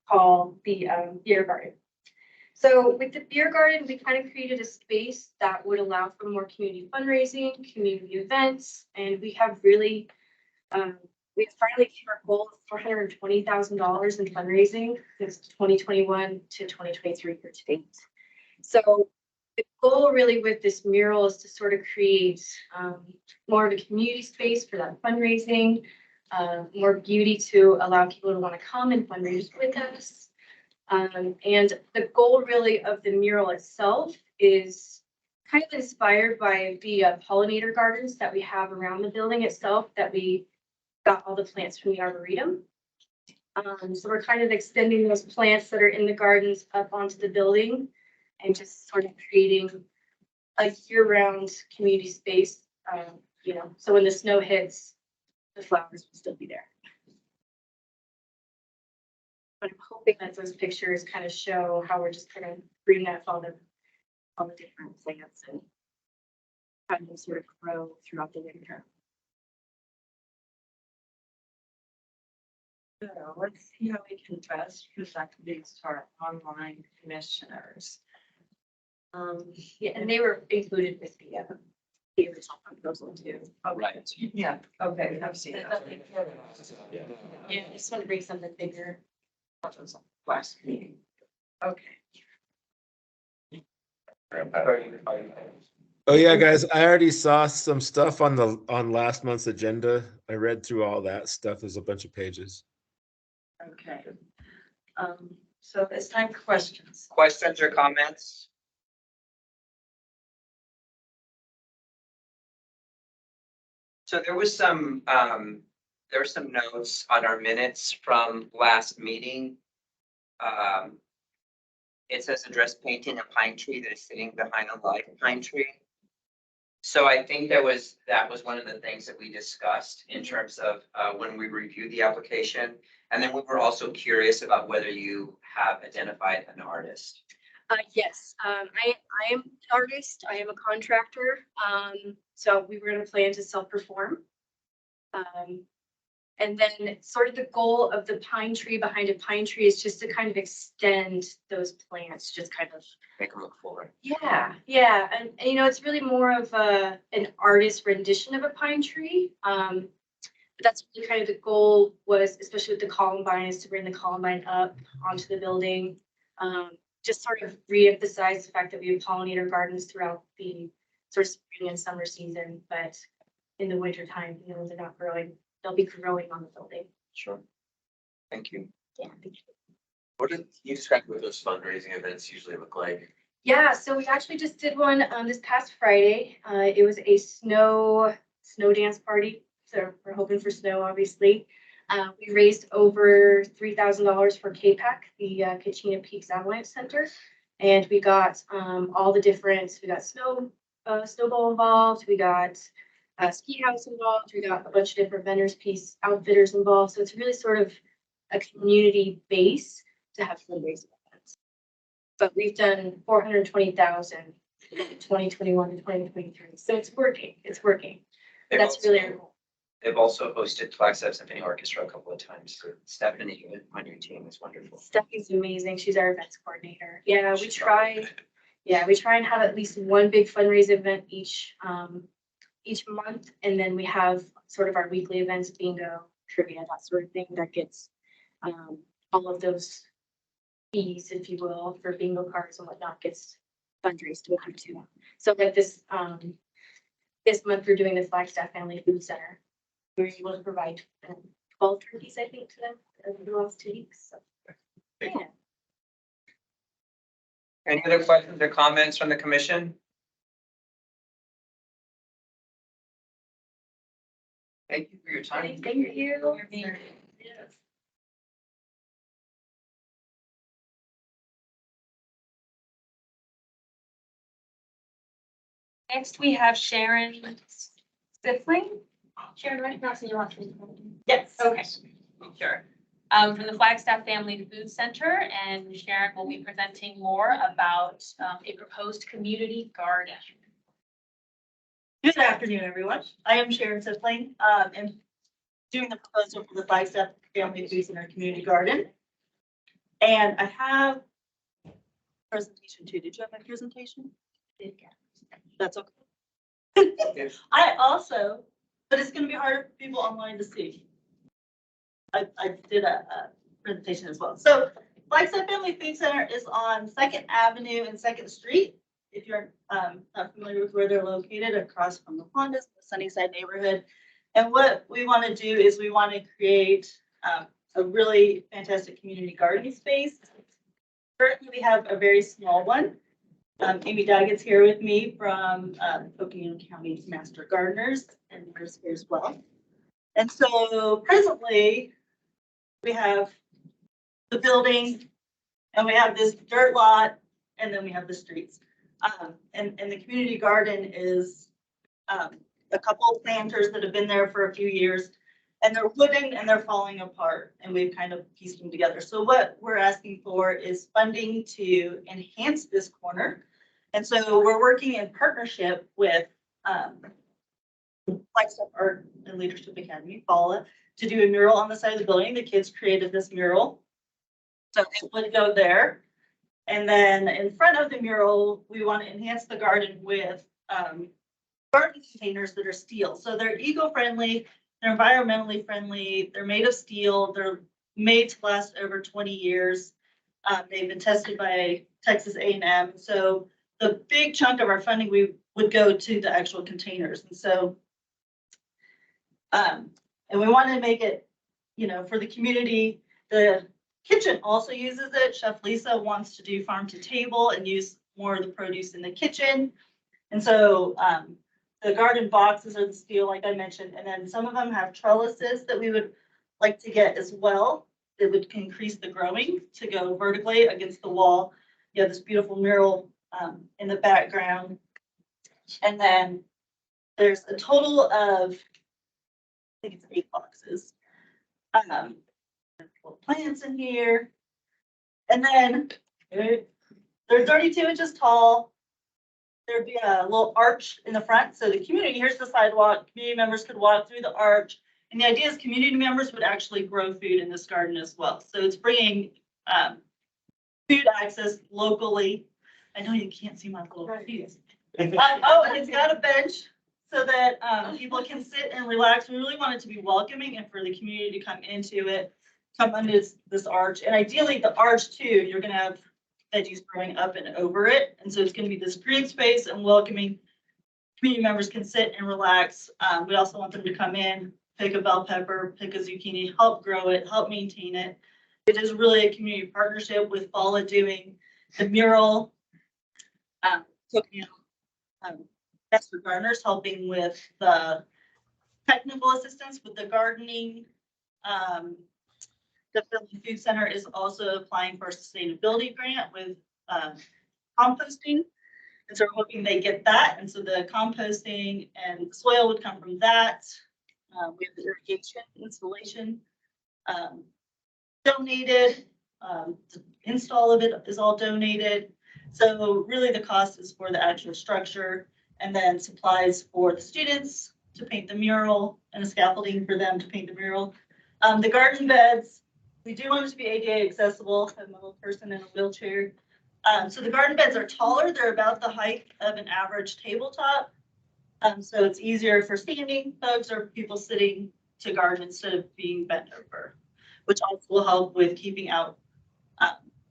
call the beer garden. So with the beer garden, we kind of created a space that would allow for more community fundraising, community events, and we have really, we finally hit our goal of $420,000 in fundraising since 2021 to 2023 year to date. So the goal really with this mural is to sort of create more of a community space for that fundraising, more beauty to allow people to want to come and fundraise with us. And the goal really of the mural itself is kind of inspired by the pollinator gardens that we have around the building itself, that we got all the plants from the Arboretum. So we're kind of extending those plants that are in the gardens up onto the building and just sort of creating a year-round community space, you know, so when the snow hits, the flowers will still be there. But I'm hoping that those pictures kind of show how we're just kind of bringing up all the different plants and having them sort of grow throughout the winter. So let's see how we can best present these to our online commissioners. Yeah, and they were included with the original proposal too. Right. Yeah, okay, I've seen that. Yeah, I just want to bring something bigger. Last meeting. Okay. Oh yeah, guys, I already saw some stuff on last month's agenda. I read through all that stuff. There's a bunch of pages. Okay. So it's time for questions. Questions or comments? So there was some notes on our minutes from last meeting. It says address painting a pine tree that is sitting behind a live pine tree. So I think that was one of the things that we discussed in terms of when we reviewed the application. And then we were also curious about whether you have identified an artist. Yes, I am an artist. I am a contractor. So we were going to plan to self-perform. And then sort of the goal of the pine tree behind a pine tree is just to kind of extend those plants, just kind of. Make them look forward. Yeah, and you know, it's really more of an artist rendition of a pine tree. But that's really kind of the goal was, especially with the Columbine, is to bring the Columbine up onto the building. Just sort of re-emphasize the fact that we have pollinator gardens throughout the sort of spring and summer season, but in the winter time, you know, they're not growing. They'll be growing on the building. Sure. Thank you. Yeah. Thank you. What did you describe what those fundraising events usually look like? Yeah, so we actually just did one this past Friday. It was a snow dance party. So we're hoping for snow, obviously. We raised over $3,000 for KPAC, the Kachina Peaks Avalanche Center. And we got all the different, we got snowball involved, we got ski house involved, we got a bunch of different vendors, outfitters involved. So it's really sort of a community base to have fundraising events. But we've done 420,000 in 2021 to 2023. So it's working. That's really our goal. They've also hosted Flagstaff Symphony Orchestra a couple of times. Stephanie on your team is wonderful. Stephanie's amazing. She's our events coordinator. Yeah, we try and have at least one big fundraising event each month, and then we have sort of our weekly events, bingo, trivia, that sort of thing that gets all of those fees, if you will, for bingo cards and whatnot gets fundraised with them too. So like this month we're doing the Flagstaff Family Food Center. We're able to provide 12 turkeys, I think, to them over the last 2 weeks. So, yeah. Any other questions or comments from the commission? Thank you for your time. Thank you. Yes. Next, we have Sharon Sifling. Sharon, right now, so you want to? Yes. Okay, sure. From the Flagstaff Family Food Center, and Sharon will be presenting more about a proposed community garden. Good afternoon, everyone. I am Sharon Sifling, and doing the proposal for the Flagstaff Family Food Center Community Garden. And I have a presentation too. Did you have my presentation? That's okay. I also, but it's gonna be hard for people online to see. I did a presentation as well. So Flagstaff Family Food Center is on 2nd Avenue and 2nd Street. If you're not familiar with where they're located, across from the Hondas, the Sunnyside neighborhood. And what we want to do is we want to create a really fantastic community garden space. Currently, we have a very small one. Amy Duggan's here with me from Coconino County Master Gardeners, and there's here as well. And so presently, we have the building, and we have this dirt lot, and then we have the streets. And the community garden is a couple of planters that have been there for a few years, and they're wooden and they're falling apart, and we've kind of pieced them together. So what we're asking for is funding to enhance this corner. And so we're working in partnership with Flagstaff Art and Leadership Academy, FALA, to do a mural on the side of the building. The kids created this mural. So it would go there. And then in front of the mural, we want to enhance the garden with garden containers that are steel. So they're eco-friendly, they're environmentally friendly, they're made of steel, they're made to last over 20 years. They've been tested by Texas A&M. So the big chunk of our funding we would go to the actual containers. And so, and we want to make it, you know, for the community. The kitchen also uses it. Chef Lisa wants to do farm to table and use more of the produce in the kitchen. And so the garden boxes are the steel, like I mentioned, and then some of them have trellises that we would like to get as well. That would increase the growing to go vertically against the wall. You have this beautiful mural in the background. And then there's a total of, I think it's 8 boxes. Plants in here. And then they're 32 inches tall. There'd be a little arch in the front. So the community, here's the sidewalk, community members could walk through the arch. And the idea is community members would actually grow food in this garden as well. So it's bringing food access locally. I know you can't see my little feet. Oh, and it's got a bench so that people can sit and relax. We really want it to be welcoming and for the community to come into it, come under this arch. And ideally the arch too, you're gonna have veggies growing up and over it. And so it's gonna be this green space and welcoming. Community members can sit and relax. We also want them to come in, pick a bell pepper, pick a zucchini, help grow it, help maintain it. It is really a community partnership with Paula doing the mural. That's for gardeners, helping with the technical assistance with the gardening. The Philly Food Center is also applying for a sustainability grant with composting. And so we're hoping they get that. And so the composting and soil would come from that. We have the irrigation installation donated. The install of it is all donated. So really the cost is for the actual structure and then supplies for the students to paint the mural and a scaffolding for them to paint the mural. The garden beds, we do want it to be ADA accessible. I have a little person in a wheelchair. So the garden beds are taller. They're about the height of an average tabletop. So it's easier for standing folks or people sitting to garden instead of being bent over, which also will help with keeping out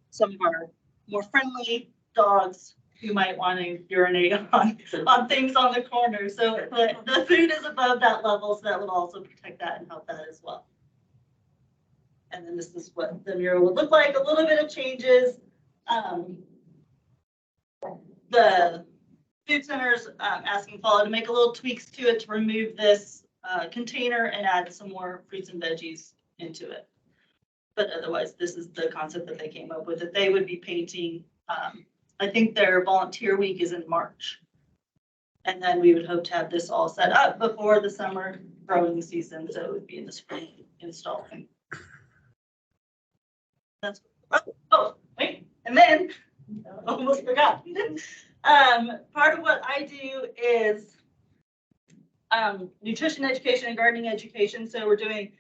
some of our more friendly dogs who might want to urinate on things on the corner. So the food is above that level, so that would also protect that and help that as well. And then this is what the mural would look like. A little bit of changes. The food center's asking Paula to make a little tweaks to it to remove this container and add some more fruits and veggies into it. But otherwise, this is the concept that they came up with, that they would be painting. I think their volunteer week is in March. And then we would hope to have this all set up before the summer growing season. So it would be in the spring installing. That's, oh, wait, and then almost forgot. Part of what I do is nutrition education and gardening education. So we're doing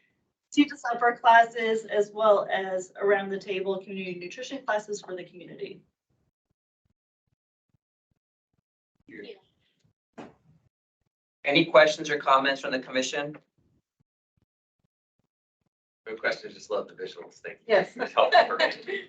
tea to supper classes as well as around the table community nutrition classes for the community. Any questions or comments from the commission? No question, just love the visuals. Thank you. Yes. It's helpful for me.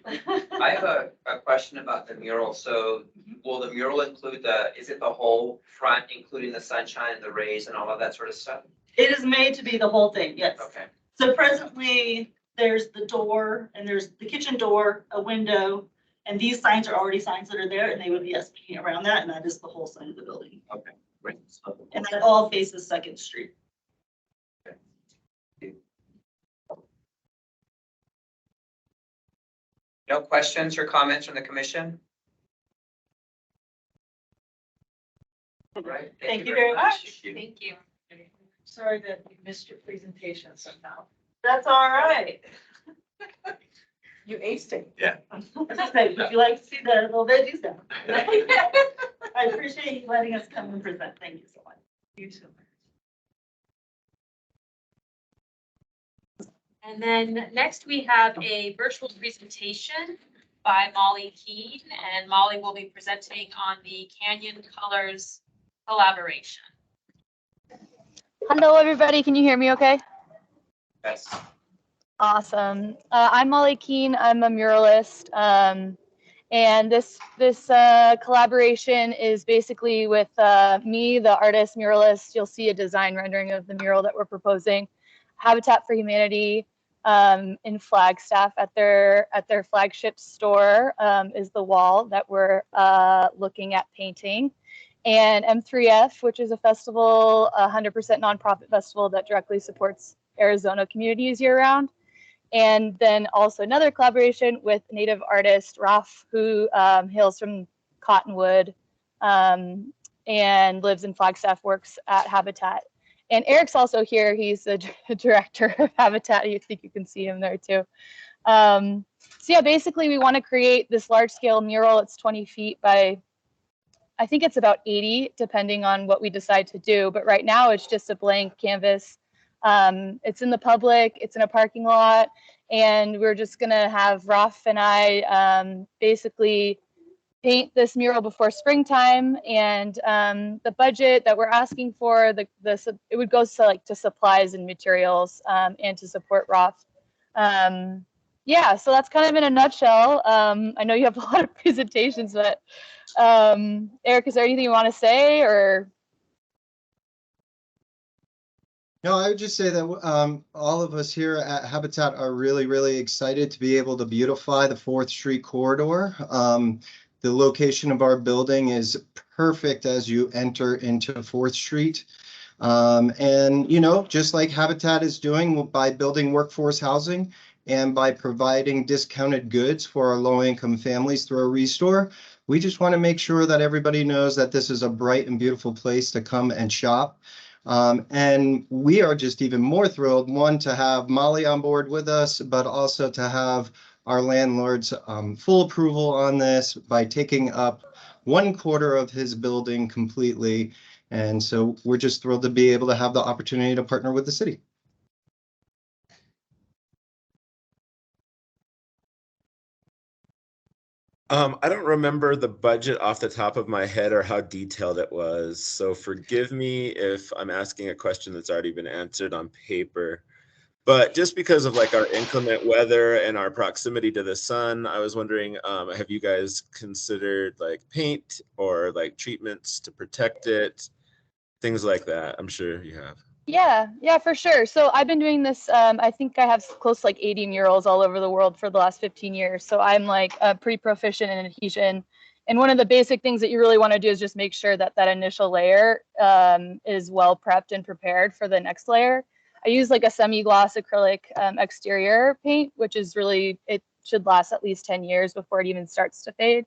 I have a question about the mural. So will the mural include is it the whole front, including the sunshine and the rays and all of that sort of stuff? It is made to be the whole thing, yes. Okay. So presently, there's the door and there's the kitchen door, a window, and these signs are already signs that are there, and they would be painting around that, and that is the whole side of the building. Okay, great. And that all faces Second Street. No questions or comments from the commission? All right. Thank you very much. Thank you. Sorry that we missed your presentation somehow. That's all right. You aced it. Yeah. Would you like to see the little veggies now? I appreciate you letting us come and present. Thank you so much. You too. And then next we have a virtual presentation by Molly Keene, and Molly will be presenting on the Canyon Colors collaboration. Hello, everybody. Can you hear me okay? Yes. Awesome. I'm Molly Keene. I'm a muralist. And this collaboration is basically with me, the artist muralist. You'll see a design rendering of the mural that we're proposing. Habitat for Humanity in Flagstaff at their flagship store is the wall that we're looking at painting. And M3F, which is a festival, 100% nonprofit festival that directly supports Arizona communities year round. And then also another collaboration with native artist Raf, who hails from Cottonwood and lives in Flagstaff, works at Habitat. And Eric's also here. He's the director of Habitat. You think you can see him there too. So yeah, basically we want to create this large scale mural. It's 20 feet by, I think it's about 80, depending on what we decide to do. But right now it's just a blank canvas. It's in the public, it's in a parking lot, and we're just gonna have Raf and I basically paint this mural before springtime. And the budget that we're asking for, it would go to supplies and materials and to support Raf. Yeah, so that's kind of in a nutshell. I know you have a lot of presentations, but Eric, is there anything you want to say or? No, I would just say that all of us here at Habitat are really, really excited to be able to beautify the 4th Street corridor. The location of our building is perfect as you enter into 4th Street. And, you know, just like Habitat is doing by building workforce housing and by providing discounted goods for our low-income families through a restore, we just want to make sure that everybody knows that this is a bright and beautiful place to come and shop. And we are just even more thrilled, one, to have Molly on board with us, but also to have our landlord's full approval on this by taking up 1/4 of his building completely. And so we're just thrilled to be able to have the opportunity to partner with the city. I don't remember the budget off the top of my head or how detailed it was. So forgive me if I'm asking a question that's already been answered on paper. But just because of like our inclement weather and our proximity to the sun, I was wondering, have you guys considered like paint or like treatments to protect it? Things like that. I'm sure you have. Yeah, for sure. So I've been doing this, I think I have close to like 80 murals all over the world for the last 15 years. So I'm like pretty proficient in adhesion. And one of the basic things that you really want to do is just make sure that that initial layer is well prepped and prepared for the next layer. I use like a semi-gloss acrylic exterior paint, which is really, it should last at least 10 years before it even starts to fade.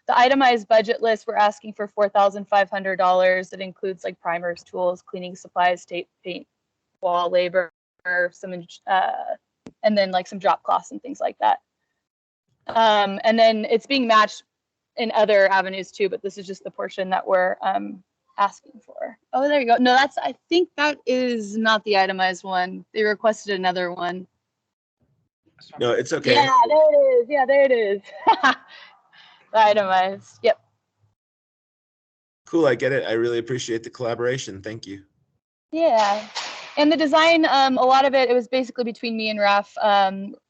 The itemized budget list, we're asking for $4,500. It includes like primers, tools, cleaning supplies, tape, paint, wall labor, some, and then like some drop cloths and things like that. And then it's being matched in other avenues too, but this is just the portion that we're asking for. Oh, there you go. No, I think that is not the itemized one. They requested another one. No, it's okay. Yeah, there it is. Yeah, there it is. Itemized. Yep. Cool. I get it. I really appreciate the collaboration. Thank you. Yeah. And the design, a lot of it was basically between me and Raf.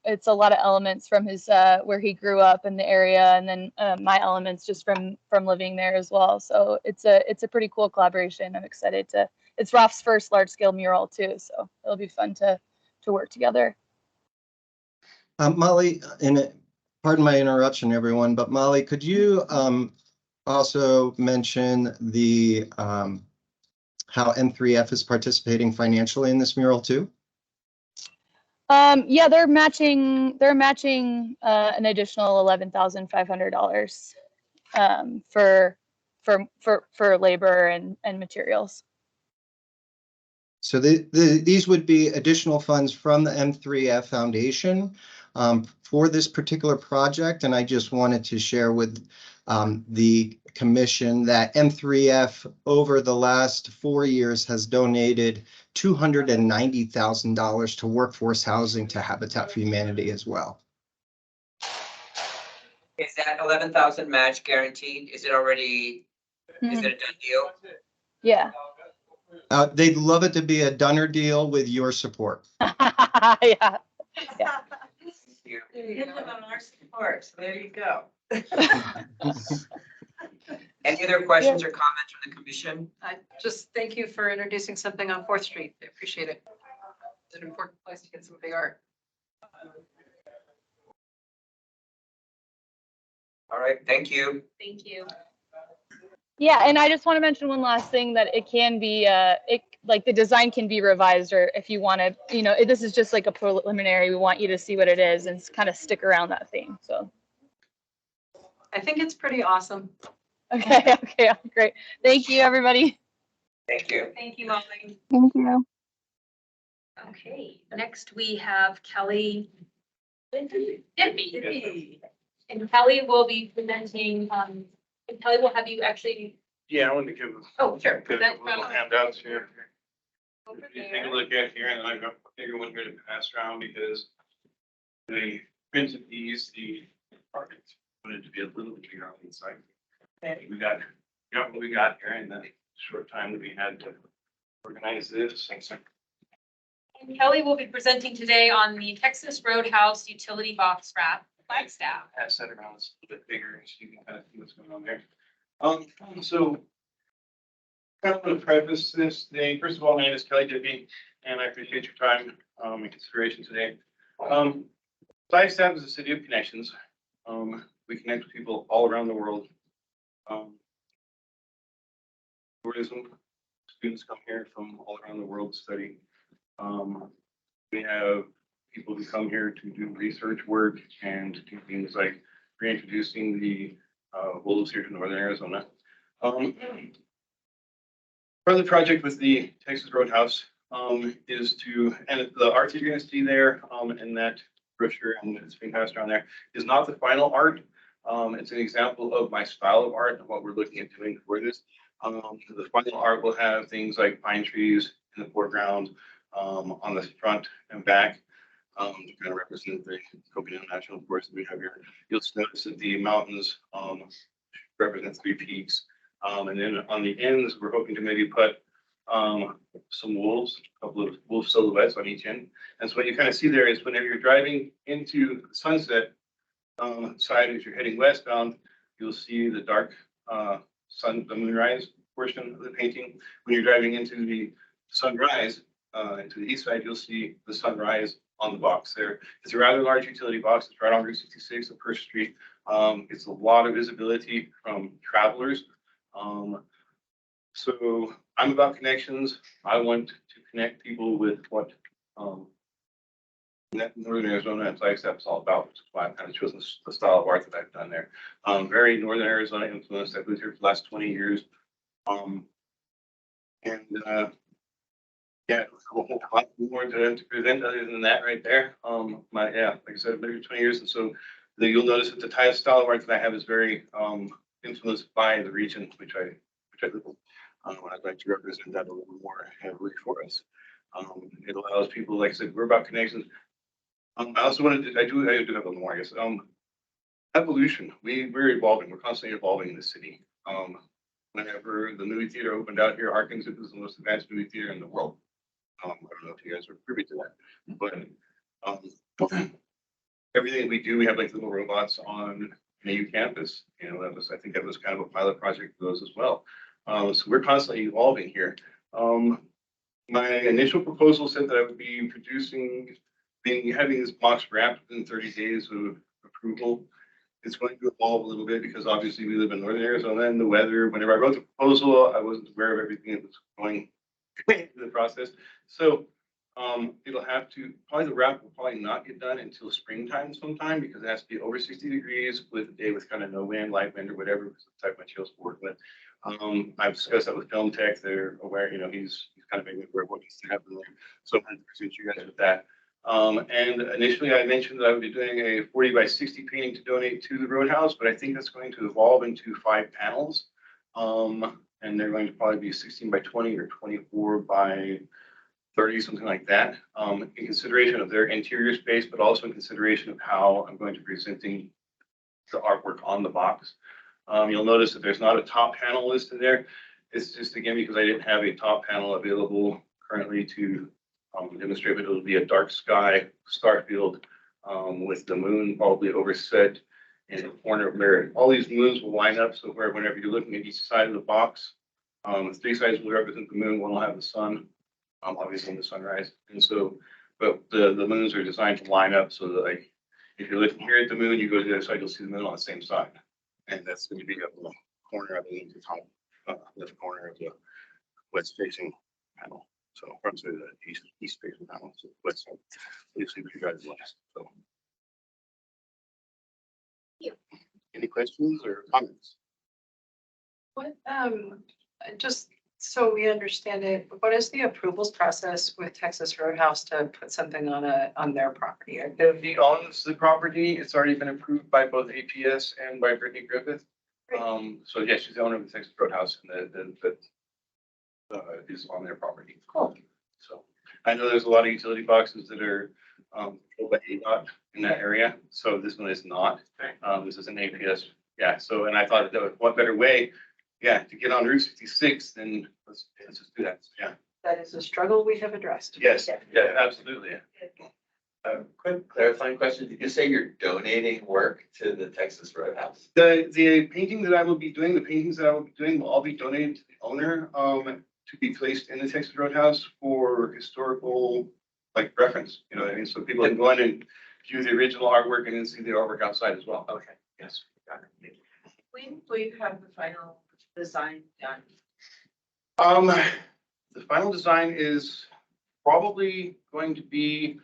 It's a lot of elements from his where he grew up in the area, and then my elements just from living there as well. So it's a pretty cool collaboration. I'm excited to. It's Raf's first large scale mural too, so it'll be fun to work together. Molly, pardon my interruption, everyone, but Molly, could you also mention the how M3F is participating financially in this mural too? Yeah, they're matching an additional $11,500 for labor and materials. So these would be additional funds from the M3F Foundation for this particular project, and I just wanted to share with the commission that M3F over the last 4 years has donated $290,000 to workforce housing to Habitat for Humanity as well. Is that 11,000 match guaranteed? Is it already, is it a done deal? Yeah. They'd love it to be a doneer deal with your support. Yeah. You- You hit them on our support, so there you go. Any other questions or comments from the commission? I just thank you for introducing something on 4th Street. I appreciate it. It's an important place to get some big art. All right, thank you. Thank you. Yeah, and I just want to mention one last thing that it can be, like the design can be revised, or if you want to, this is just like a preliminary. We want you to see what it is and kind of stick around that theme. So. I think it's pretty awesome. Okay, okay, great. Thank you, everybody. Thank you. Thank you, Molly. Thank you. Okay, next we have Kelly Dippy. And Kelly will be presenting, and Kelly will have you actually, Yeah, I wanted to give oh, sure. a present little from handouts here. over If you take there. a look at here, and I've got a bigger one here to pass around because the print of these, the department wanted to be a little bit bigger on the inside. We got what we got here in the short time that we had to organize this. And so And Kelly will be presenting today on the Texas Roadhouse Utility Box Wrap Flagstaff. pass that around, it's a little bit bigger, so you can kind of see what's going on there. So kind of want to preface this today. First of all, my name is Kelly Dippy, and I appreciate your time and consideration today. Flagstaff is a city of connections. We connect with people all around the world. Tourism, students come here from all around the world to study. We have people who come here to do research work and do things like reintroducing the wolves here to northern Arizona. Part of the project with the Texas Roadhouse is to, and the art that you're going to see there in that brochure and it's being passed around there is not the final art. It's an example of my style of art and what we're looking at doing for this. The final art will have things like pine trees in the foreground on the front and back to kind of represent the Coconino National Forest that we have here. You'll notice that the mountains represent 3 peaks. And then on the ends, we're hoping to maybe put some wolves, a couple of wolf silhouettes on each end. And so what you kind of see there is whenever you're driving into the sunset side, as you're heading westbound, you'll see the dark the moonrise portion of the painting. When you're driving into the sunrise, into the east side, you'll see the sunrise on the box there. It's a rather large utility box. It's right on Route 66 at First Street. It's a lot of visibility from travelers. So I'm about connections. I want to connect people with what Northern Arizona and Flagstaff is all about, which is why I've kind of chosen the style of art that I've done there. Very Northern Arizona influenced. I've lived here for the last 20 years. Yeah, a whole lot more to present other than that right there. Like I said, I've lived here 20 years, and so you'll notice that the type of style of art that I have is very influenced by the region which I live in. I'd like to represent that a little more heavily for us. It allows people, like I said, we're about connections. I also wanted to, I do have a little more, I guess. Evolution. We're evolving. We're constantly evolving in the city. Whenever the movie theater opened out here, Arkansas was the most advanced movie theater in the world. I don't know if you guys are privy to that, but everything we do, we have like little robots on NAU campus. I think that was kind of a pilot project for those as well. So we're constantly evolving here. My initial proposal said that I would be having this box wrapped within 30 days of approval. It's going to evolve a little bit because obviously we live in Northern Arizona and the weather. Whenever I wrote the proposal, I wasn't aware of everything that was going into the process. So it'll have to, probably the wrap will probably not get done until springtime sometime because it has to be over 60 degrees with a day with kind of no wind, light wind or whatever, because the type of materials we're working with. I've discussed that with Film Tech. They're aware, he's kind of making aware of what needs to happen there. So I'm going to present you guys with that. And initially I mentioned that I would be doing a 40 by 60 painting to donate to the Roadhouse, but I think that's going to evolve into 5 panels. And they're going to probably be 16 by 20 or 24 by 30, something like that, in consideration of their interior space, but also in consideration of how I'm going to be presenting the artwork on the box. You'll notice that there's not a top panel listed there. It's just, again, because I didn't have a top panel available currently to demonstrate, but it'll be a dark sky star field with the moon probably overset in the corner where all these moons will line up. So where whenever you're looking at each side of the box, 3 sides will represent the moon, one will have the sun, obviously in the sunrise. And so, but the moons are designed to line up so that, like, if you're looking here at the moon, you go to the other side, you'll see the moon on the same side. And that's going to be up in the corner, I believe, the top left corner of the west facing panel. So, I'm sorry, the east facing panel, so west side. You see what you guys last. So, any questions or comments? What, just so we understand it, what is the approvals process with Texas Roadhouse to put something on their property? If he owns the property, it's already been approved by both APS and by Brittany Griffith. So yes, she's the owner of the Texas Roadhouse and that is on their property. Cool. So I know there's a lot of utility boxes that are controlled by ADOT in that area. So this one is not. This is an APS. Yeah. So, and I thought that was what better way, yeah, to get on Route 66 than let's just do that. Yeah. That is a struggle we have addressed. Yes. Yeah, absolutely. Quick clarifying question. Did you say you're donating work to the Texas Roadhouse? The painting that I will be doing, the paintings that I will be doing will all be donated to the owner, to be placed in the Texas Roadhouse for historical, like, reference, you know what I mean? So people can go in and view the original artwork and then see the artwork outside as well. Okay, yes, got it. Thank you. When will you have the final design done? The final design is probably going to be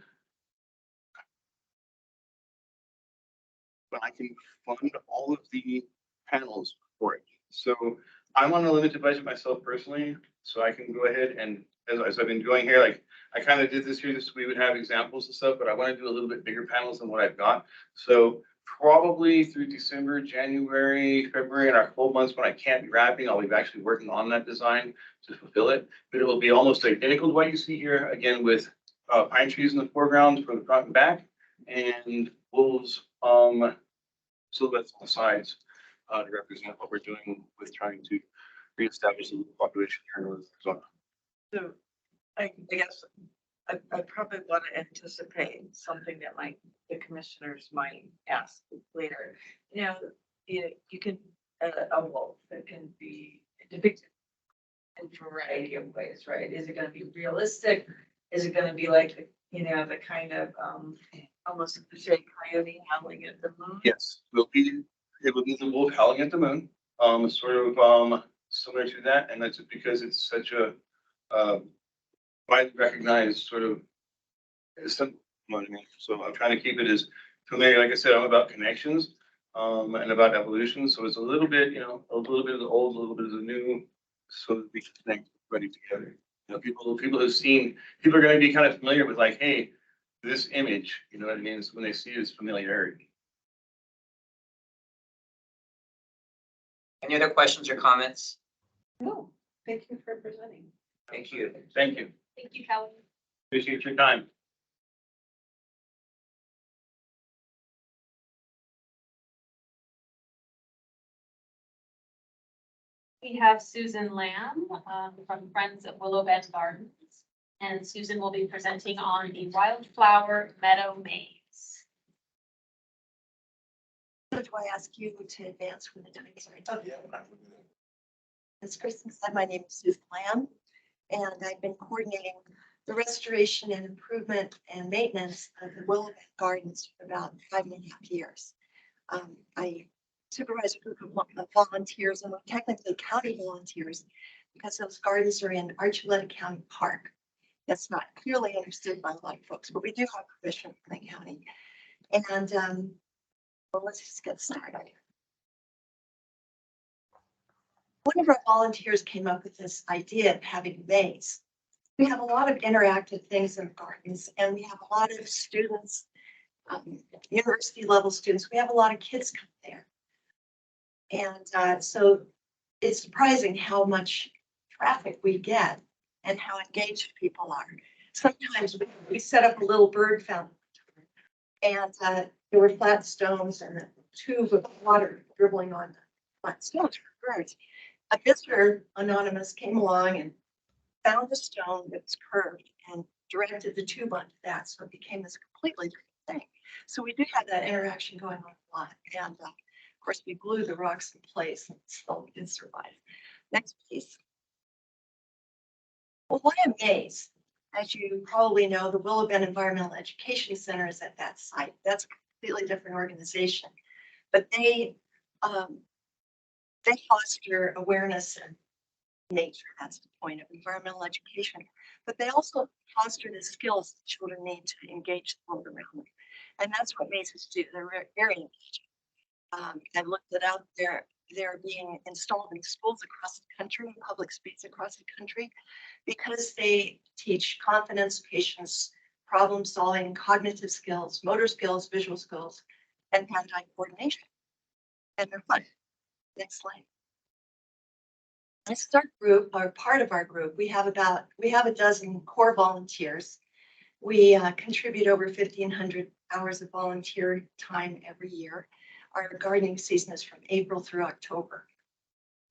when I can fund all of the panels for it. So I'm on a limited budget myself personally, so I can go ahead and, as I've been doing here, like, I kind of did this here just so we would have examples and stuff, but I want to do a little bit bigger panels than what I've got. So probably through December, January, February, and our cold months when I can't be wrapping, I'll be actually working on that design to fulfill it. But it will be almost identical to what you see here, again, with pine trees in the foreground for the front and back, and wolves silhouettes on the sides to represent what we're doing with trying to reestablish the population here in Northern Arizona. So I guess I probably want to anticipate something that the commissioners might ask later. You know, you can, a wolf that can be depicted in a variety of ways, right? Is it going to be realistic? Is it going to be like, the kind of almost say coyote howling at the moon? Yes, it will be the wolf howling at the moon, sort of similar to that, and that's because it's such a widely recognized sort of symbol. You know what I mean? So I'm trying to keep it as familiar. Like I said, I'm about connections and about evolution. So it's a little bit, a little bit of the old, a little bit of the new, so that we can connect everybody together. People who've seen, people are going to be kind of familiar with, like, hey, this image, you know what I mean? So when they see it, it's familiarity. Any other questions or comments? No, thank you for presenting. Thank you. Thank you. Thank you, Kelly. Appreciate your time. We have Susan Lamb from Friends of Willow Bend Gardens. And Susan will be presenting on the Wildflower Meadow Maze. So do I ask you to advance when the time is right? As Kristen said, my name is Susan Lamb, and I've been coordinating the restoration and improvement and maintenance of the Willow Bend Gardens for about 5.5 years. I supervise a group of volunteers, and we're technically county volunteers because those gardens are in Archuleta County Park. That's not clearly understood by a lot of folks, but we do have permission from the county. And well, let's just get started. One of our volunteers came up with this idea of having a maze. we have a lot of interactive things in gardens, and we have a lot of students, university level students. We have a lot of kids come there. And so it's surprising how much traffic we get and how engaged people are. Sometimes we set up a little bird fountain, and there were flat stones and a tube of water dribbling on the flat stones for birds. A visitor, anonymous, came along and found a stone that was curved and directed the tube onto that, so it became this completely different thing. So we do have that interaction going on a lot, and of course we glue the rocks in place and still did survive. Next, please. Well, what a maze. As you probably know, the Willow Bend Environmental Education Center is at that site. That's a completely different organization, but they foster awareness and nature. That's the point of environmental education. But they also foster the skills that children need to engage the world around them. And that's what mazes do. They're very engaging. I looked it up. They're being installed in schools across the country, public space across the country, because they teach confidence, patience, problem solving, cognitive skills, motor skills, visual skills, and hand-eye coordination. And they're fun. Next slide. This is our group, or part of our group. We have a dozen core volunteers. We contribute over 1,500 hours of volunteer time every year. Our gardening season is from April through October.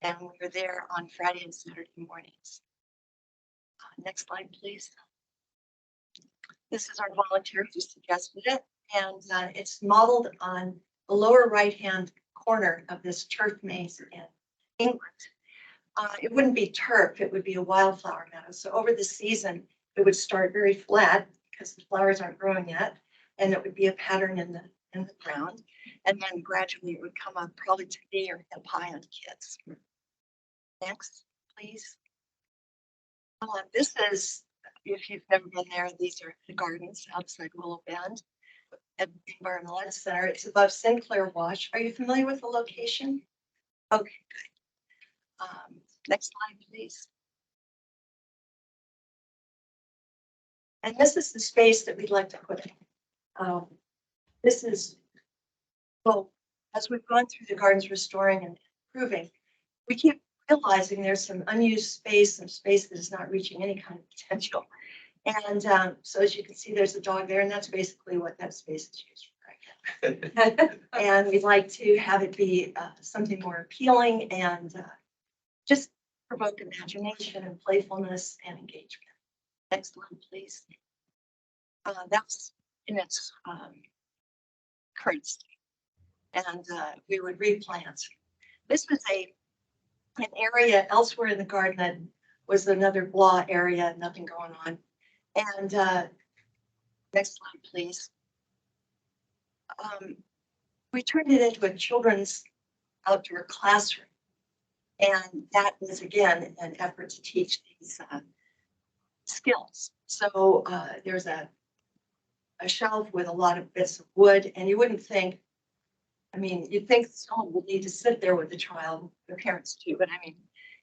And we're there on Friday and Saturday mornings. Next slide, please. This is our volunteer who suggested it. And it's modeled on the lower right-hand corner of this turf maze in England. It wouldn't be turf, it would be a wildflower meadow. So over the season, it would start very flat because the flowers aren't growing yet. And it would be a pattern in the ground. And then gradually it would come up probably to knee or hip high on kids. Next, please. This is, if you've never been there, these are the gardens outside Willow Bend at the Environmental Ed Center. It's above Sinclair Wash. Are you familiar with the location? Okay, good. Next slide, please. And this is the space that we'd like to put in. This is, well, as we've gone through the gardens restoring and improving, we keep realizing there's some unused space, some space that is not reaching any kind of potential. And so as you can see, there's a dog there, and that's basically what that space is used for. And we'd like to have it be something more appealing and just provoke imagination and playfulness and engagement. Next one, please. That's in its current state. And we would replant. This was an area elsewhere in the garden that was another blah area, nothing going on. And next slide, please. We turned it into a children's outdoor classroom. And that is, again, an effort to teach these skills. So there's a shelf with a lot of bits of wood, and you wouldn't think, I mean, you'd think someone would need to sit there with the child, their parents too, but I mean,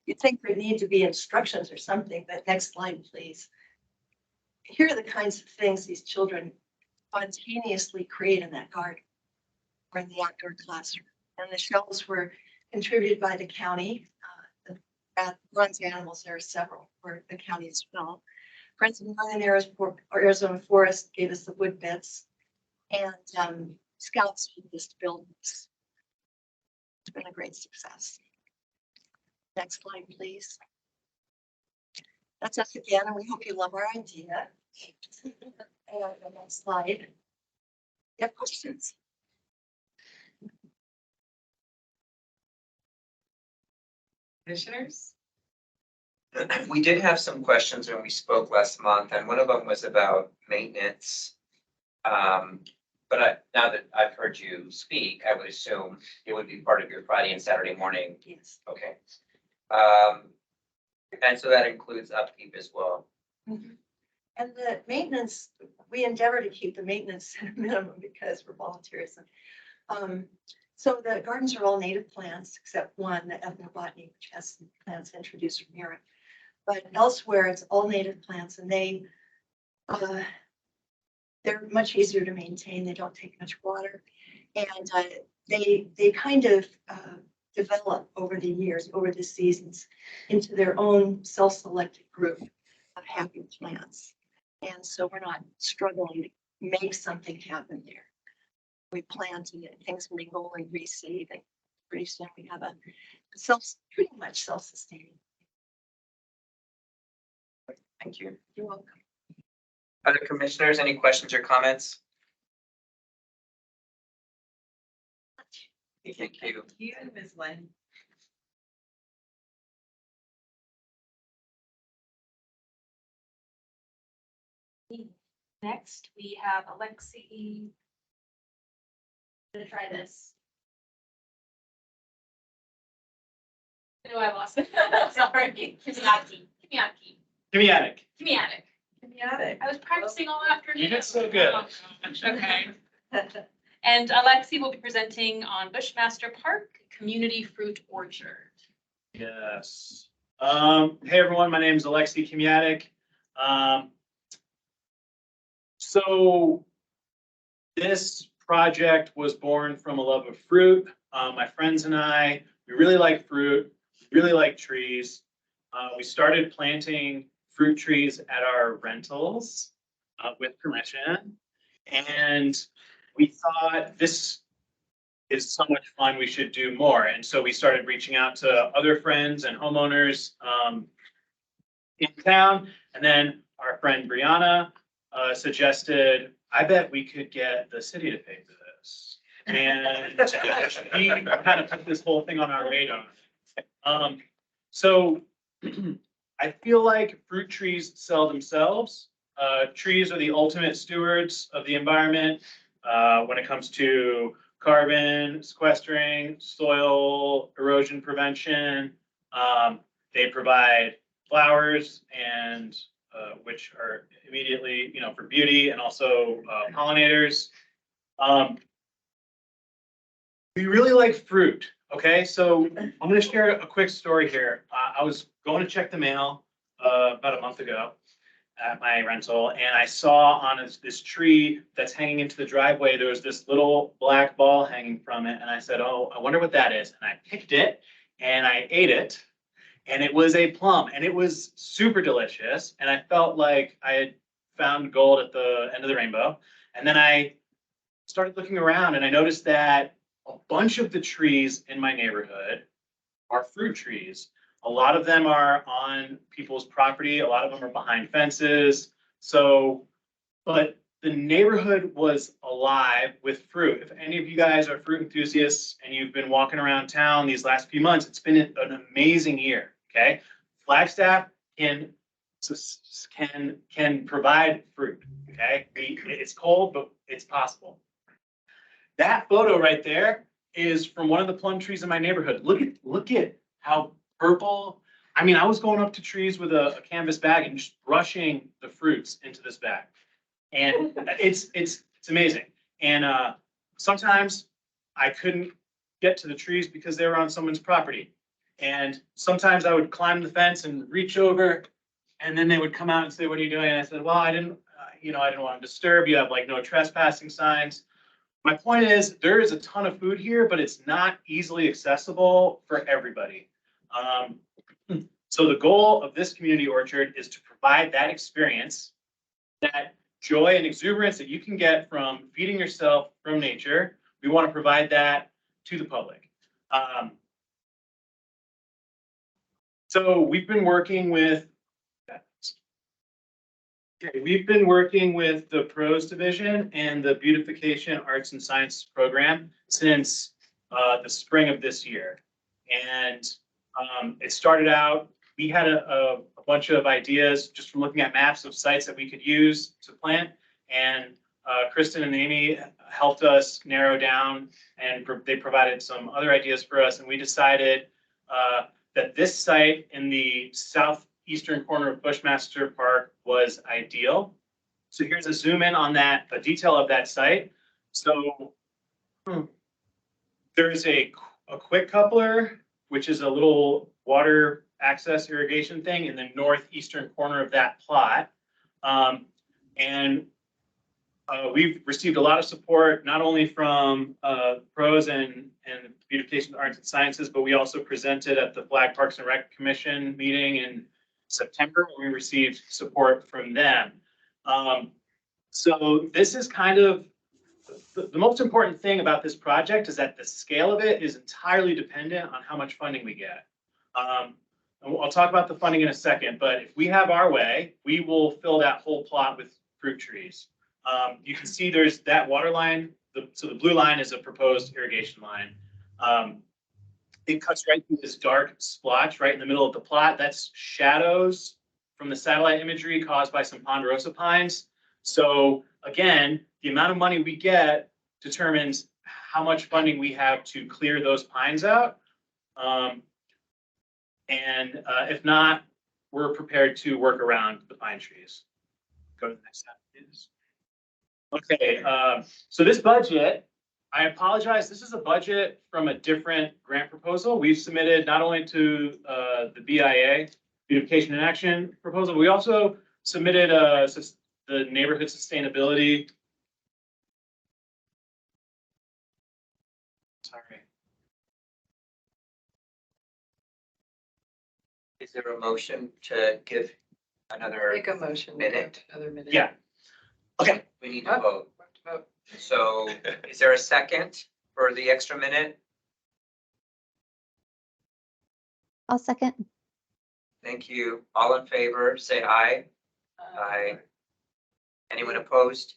you'd think there'd need to be instructions or something, but next slide, please. Here are the kinds of things these children spontaneously create in that garden or in the outdoor classroom. And the shelves were contributed by the county. At Runs Animals, there are several for the county as well. Friends of Northern Arizona Forest gave us the wood bits, and Scouts just build this. It's been a great success. Next slide, please. That's us again, and we hope you love our idea. And the next slide. You have questions? Commissioners? We did have some questions when we spoke last month, and one of them was about maintenance. But now that I've heard you speak, I would assume it would be part of your Friday and Saturday morning. Yes. Okay. And so that includes upkeep as well. Mm-hmm. And the maintenance, we endeavor to keep the maintenance at a minimum because we're volunteers. So the gardens are all native plants except one, the ethnobotany, which has some plants introduced from Europe. But elsewhere, it's all native plants and they're much easier to maintain. They don't take much water. And they kind of develop over the years, over the seasons, into their own self-selected group of happy plants. And so we're not struggling to make something happen there. We plant and things mingle and reseed, and pretty soon we have a pretty much self-sustaining. Thank you. You're welcome. Other commissioners, any questions or comments? Thank you. You and Ms. Lynn. Next, we have Alexi. I'm gonna try this. No, I lost it. Sorry. Kimiaki. I was practicing all afternoon. You did so good. Oh, gosh, okay. And Alexi will be presenting on Bushmaster Park Community Fruit Orchard. Yes. Hey, everyone, my name is Alexi Kimiatic. So this project was born from a love of fruit. My friends and I, we really like fruit, really like trees. We started planting fruit trees at our rentals with permission. And we thought this is so much fun, we should do more. And so we started reaching out to other friends and homeowners in town. And then our friend Brianna suggested, I bet we could get the city to pay for this. And we kind of put this whole thing on our radar. So I feel like fruit trees sell themselves. Trees are the ultimate stewards of the environment when it comes to carbon sequestering, soil erosion prevention. They provide flowers and which are immediately, for beauty, and also pollinators. We really like fruit. Okay, so I'm going to share a quick story here. I was going to check the mail about a month ago at my rental, and I saw on this tree that's hanging into the driveway, there was this little black ball hanging from it, and I said, oh, I wonder what that is. And I picked it and I ate it, and it was a plum, and it was super delicious, and I felt like I had found gold at the end of the rainbow. And then I started looking around, and I noticed that a bunch of the trees in my neighborhood are fruit trees. A lot of them are on people's property. A lot of them are behind fences. So, but the neighborhood was alive with fruit. If any of you guys are fruit enthusiasts and you've been walking around town these last few months, it's been an amazing year, okay? Flagstaff can provide fruit, okay? It's cold, but it's possible. That photo right there is from one of the plum trees in my neighborhood. Look at how purple. I mean, I was going up to trees with a canvas bag and just brushing the fruits into this bag. And it's amazing. And sometimes I couldn't get to the trees because they were on someone's property. And sometimes I would climb the fence and reach over, and then they would come out and say, what are you doing? And I said, well, I didn't want to disturb. You have like no trespassing signs. My point is, there is a ton of food here, but it's not easily accessible for everybody. So the goal of this community orchard is to provide that experience, that joy and exuberance that you can get from feeding yourself from nature. We want to provide that to the public. So we've been working with the Pros Division and the Beautification Arts and Science Program since the spring of this year. And it started out, we had a bunch of ideas just from looking at maps of sites that we could use to plant. And Kristen and Amy helped us narrow down, and they provided some other ideas for us. And we decided that this site in the southeastern corner of Bushmaster Park was ideal. So here's a zoom in on that, a detail of that site. So there's a quick coupler, which is a little water access irrigation thing in the northeastern corner of that plot. And we've received a lot of support, not only from pros and beautification, arts and sciences, but we also presented at the Flag Parks and Rec Commission meeting in September. We received support from them. So this is kind of the most important thing about this project is that the scale of it is entirely dependent on how much funding we get. And I'll talk about the funding in a second, but if we have our way, we will fill that whole plot with fruit trees. You can see there's that water line. So the blue line is a proposed irrigation line. It cuts right through this dark splotch right in the middle of the plot. That's shadows from the satellite imagery caused by some ponderosa pines. So again, the amount of money we get determines how much funding we have to clear those pines out. And if not, we're prepared to work around the pine trees. Go to the next slide, please. Okay, so this budget, I apologize, this is a budget from a different grant proposal. We've submitted not only to the BIA, Beautification in Action proposal, we also submitted the neighborhood sustainability. Sorry. Is there a motion to give another Make a motion. minute? Another minute. Yeah. Okay. We need to vote. Vote. So is there a second for the extra minute? I'll second. Thank you. All in favor, say aye. Aye. Anyone opposed?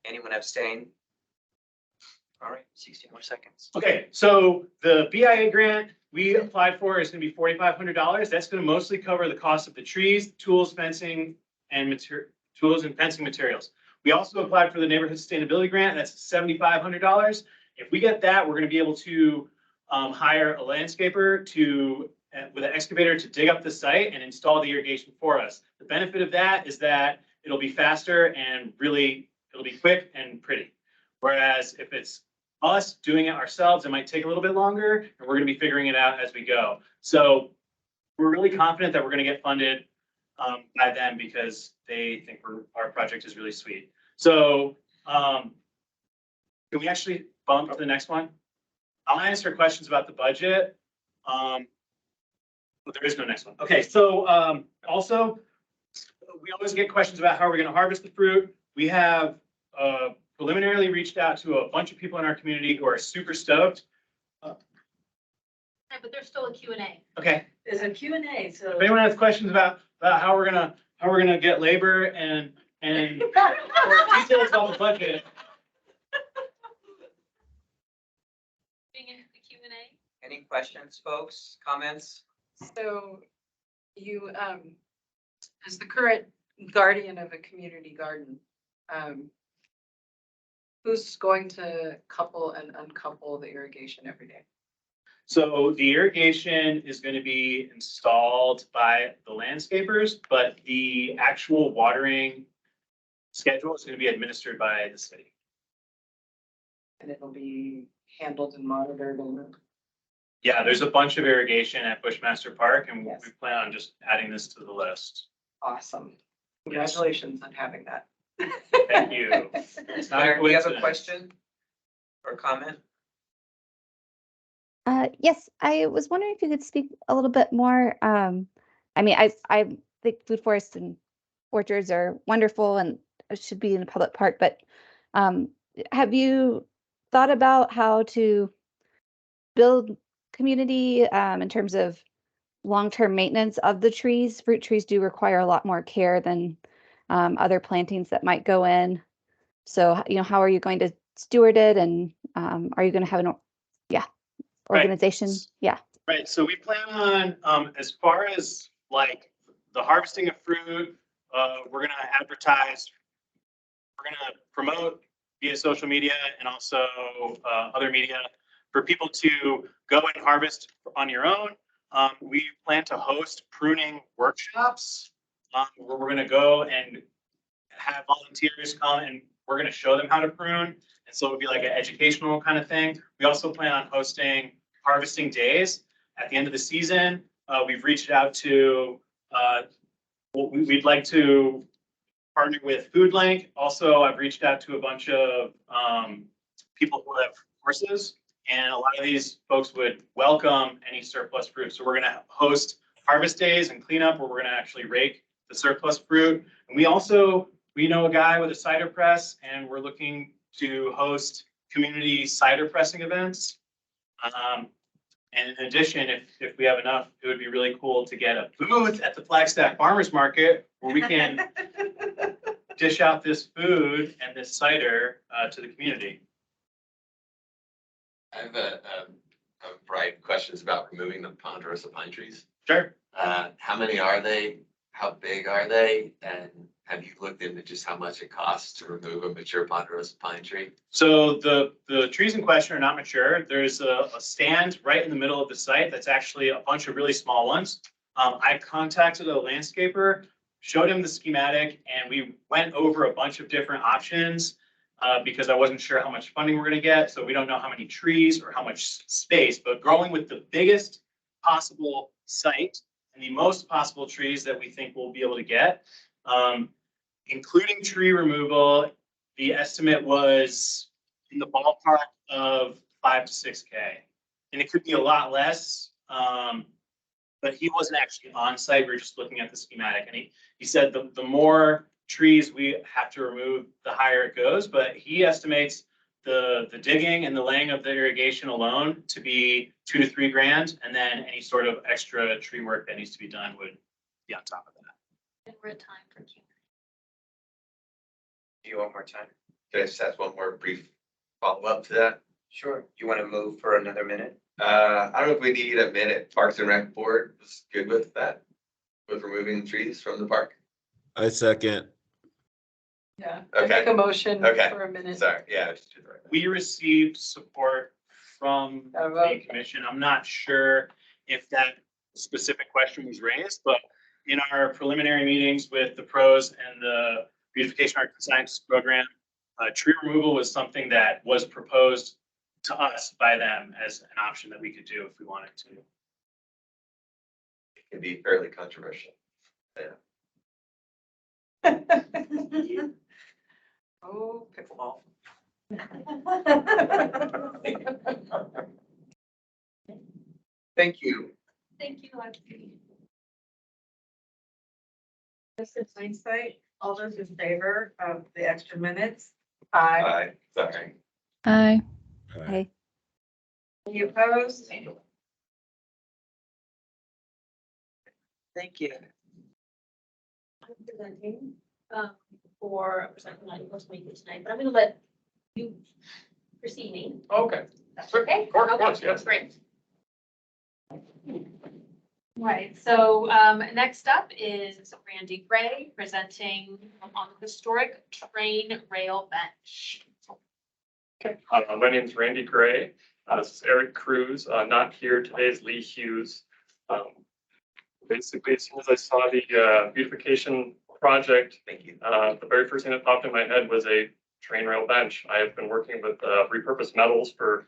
Anyone abstain? All right, 60 more seconds. Okay, so the BIA grant we applied for is going to be $4,500. That's going to mostly cover the cost of the trees, tools, fencing, and tools and fencing materials. We also applied for the neighborhood sustainability grant. That's $7,500. If we get that, we're going to be able to hire a landscaper with an excavator to dig up the site and install the irrigation for us. The benefit of that is that it'll be faster and really it'll be quick and pretty. Whereas if it's us doing it ourselves, it might take a little bit longer, and we're going to be figuring it out as we go. So we're really confident that we're going to get funded by them because they think our project is really sweet. So can we actually bump to the next one? I'll answer questions about the budget. But there is no next one. Okay, so also, we always get questions about how we're going to harvest the fruit. We have preliminarily reached out to a bunch of people in our community who are super stoked. But there's still a Q&A. Okay. There's a Q&A, so. If anyone has questions about how we're gonna get labor and or details on the budget. Being in the Q&A. Any questions, folks, comments? So you, as the current guardian of a community garden, who's going to couple and uncouple the irrigation every day? So the irrigation is going to be installed by the landscapers, but the actual watering schedule is going to be administered by the city. And it'll be handled and monitored and. Yeah, there's a bunch of irrigation at Bushmaster Park, and Yes. we plan on just adding this to the list. Awesome. Congratulations on having that. Thank you. It's not a Claire, do you have a coincidence. question or comment? Yes, I was wondering if you could speak a little bit more. I mean, I think food forests and orchards are wonderful and should be in a public park, but have you thought about how to build community in terms of long-term maintenance of the trees? Fruit trees do require a lot more care than other plantings that might go in. So, how are you going to steward it, and are you going to have an organization? Right. Yeah. Right, so we plan on, as far as like the harvesting of fruit, we're gonna advertise, we're gonna promote via social media and also other media for people to go and harvest on your own. We plan to host pruning workshops where we're gonna go and have volunteers come and we're gonna show them how to prune. And so it would be like an educational kind of thing. We also plan on hosting harvesting days. at the end of the season, we've reached out to, we'd like to partner with FoodLink. Also, I've reached out to a bunch of people who have horses, and a lot of these folks would welcome any surplus fruit. So we're gonna host harvest days and cleanup where we're gonna actually rake the surplus fruit. And we know a guy with a cider press, and we're looking to host community cider pressing events. And in addition, if we have enough, it would be really cool to get a booth at the Flagstaff Farmers Market where we can dish out this food and this cider to the community. I have a variety of questions about removing the ponderosa pine trees. Sure. How many are they? How big are they? And have you looked into just how much it costs to remove a mature ponderosa pine tree? So the trees in question are not mature. There's a stand right in the middle of the site that's actually a bunch of really small ones. I contacted a landscaper, showed him the schematic, and we went over a bunch of different options because I wasn't sure how much funding we're going to get. So we don't know how many trees or how much space, but growing with the biggest possible site and the most possible trees that we think we'll be able to get, including tree removal, the estimate was in the ballpark of 5 to 6K. And it could be a lot less, but he wasn't actually on site. We were just looking at the schematic. And he said the more trees we have to remove, the higher it goes. But he estimates the digging and the laying of the irrigation alone to be $2 to $3 grand. And then any sort of extra tree work that needs to be done would be on top of that. And we're at time for Q. Do you want more time? Can I just ask one more brief follow-up to that? Sure. You want to move for another minute? I don't know if we need a minute. Parks and Rec Board was good with that, with removing trees from the park. I second. Yeah. Okay. Make a motion Okay. for a minute. Sorry, yeah. Just do the right thing. We received support from the commission. I'm not sure if that specific question was raised, but in our preliminary meetings with the pros and the Beautification Arts and Sciences program, tree removal was something that was proposed to us by them as an option that we could do if we wanted to. It can be fairly controversial. Yeah. Oh, pickleball. Thank you. Thank you, Lexi. This is hindsight. All those in favor of the extra minutes? Aye. Sorry. Aye. Aye. Any opposed? Thank you. I'm presenting for a percent not able to make it tonight, but I'm going to let you proceed me. Okay. That's okay? Of course, yes. Great. Right, so next up is Randy Gray presenting on the historic train rail bench. Okay, my name is Randy Gray. This is Eric Cruz. Not here today is Lee Hughes. Basically, as soon as I saw the beautification project, Thank you. the very first thing that popped in my head was a train rail bench. I have been working with repurposed metals for